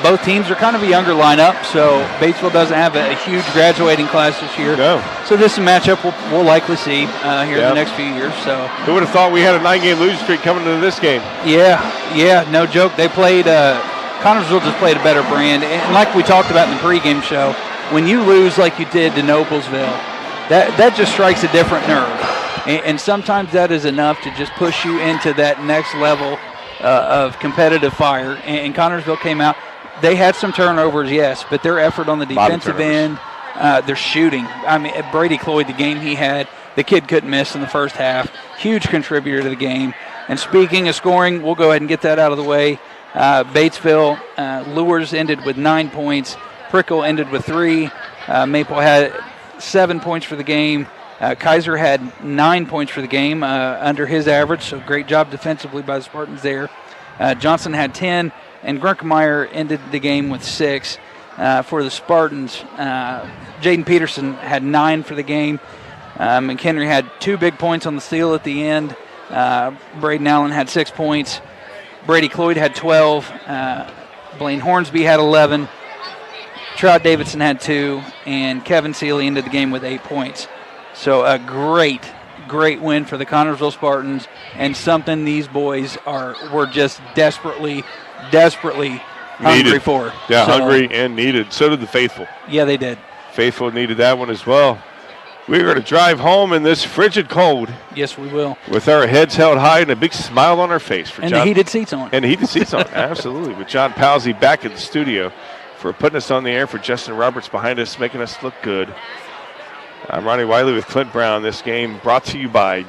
Both teams are kind of a younger lineup, so Batesville doesn't have a huge graduating class this year. No. So this is a matchup we'll likely see here in the next few years. So who would have thought we had a 9-game losing streak coming into this game? Yeah, no joke. They played. Connersville just played a better brand, and like we talked about in the pregame show, when you lose like you did to Noblesville, that just strikes a different nerve, and sometimes that is enough to just push you into that next level of competitive fire. And Connersville came out. They had some turnovers, yes, but their effort on the defensive end, their shooting. I mean, Brady Cloyd, the game he had, the kid couldn't miss in the first half. Huge contributor to the game. And speaking of scoring, we'll go ahead and get that out of the way. Batesville, Lures ended with 9 points. Prickle ended with 3. Maple had 7 points for the game. Kaiser had 9 points for the game, under his average, so great job defensively by the Spartans there. Johnson had 10, and Grunkemeyer ended the game with 6 for the Spartans. Jaden Peterson had 9 for the game. McHenry had 2 big points on the steal at the end. Braden Allen had 6 points. Brady Cloyd had 12. Blaine Hornsby had 11. Trout Davidson had 2. And Kevin Seeley ended the game with 8 points. So a great win for the Connersville Spartans, and something these boys were just desperately hungry for. Yeah, hungry and needed. So did the Faithful. Yeah, they did. Faithful needed that one as well. We're going to drive home in this frigid cold. Yes, we will. With our heads held high and a big smile on our face. For and John, the heated seats on. And the heated seats on, absolutely. With John Palsy back in the studio for putting us on the air, for Justin Roberts behind us, making us look good. I'm Ronnie Wiley with Clint Brown. This game brought to you by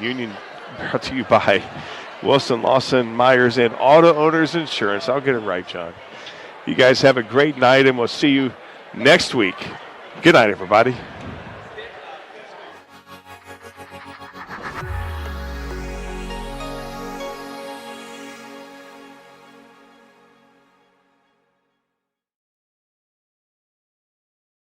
Wilson, Lawson, Myers, and Auto Owners Insurance. I'll get it right, John. You guys have a great night, and we'll see you next week. Good night, everybody.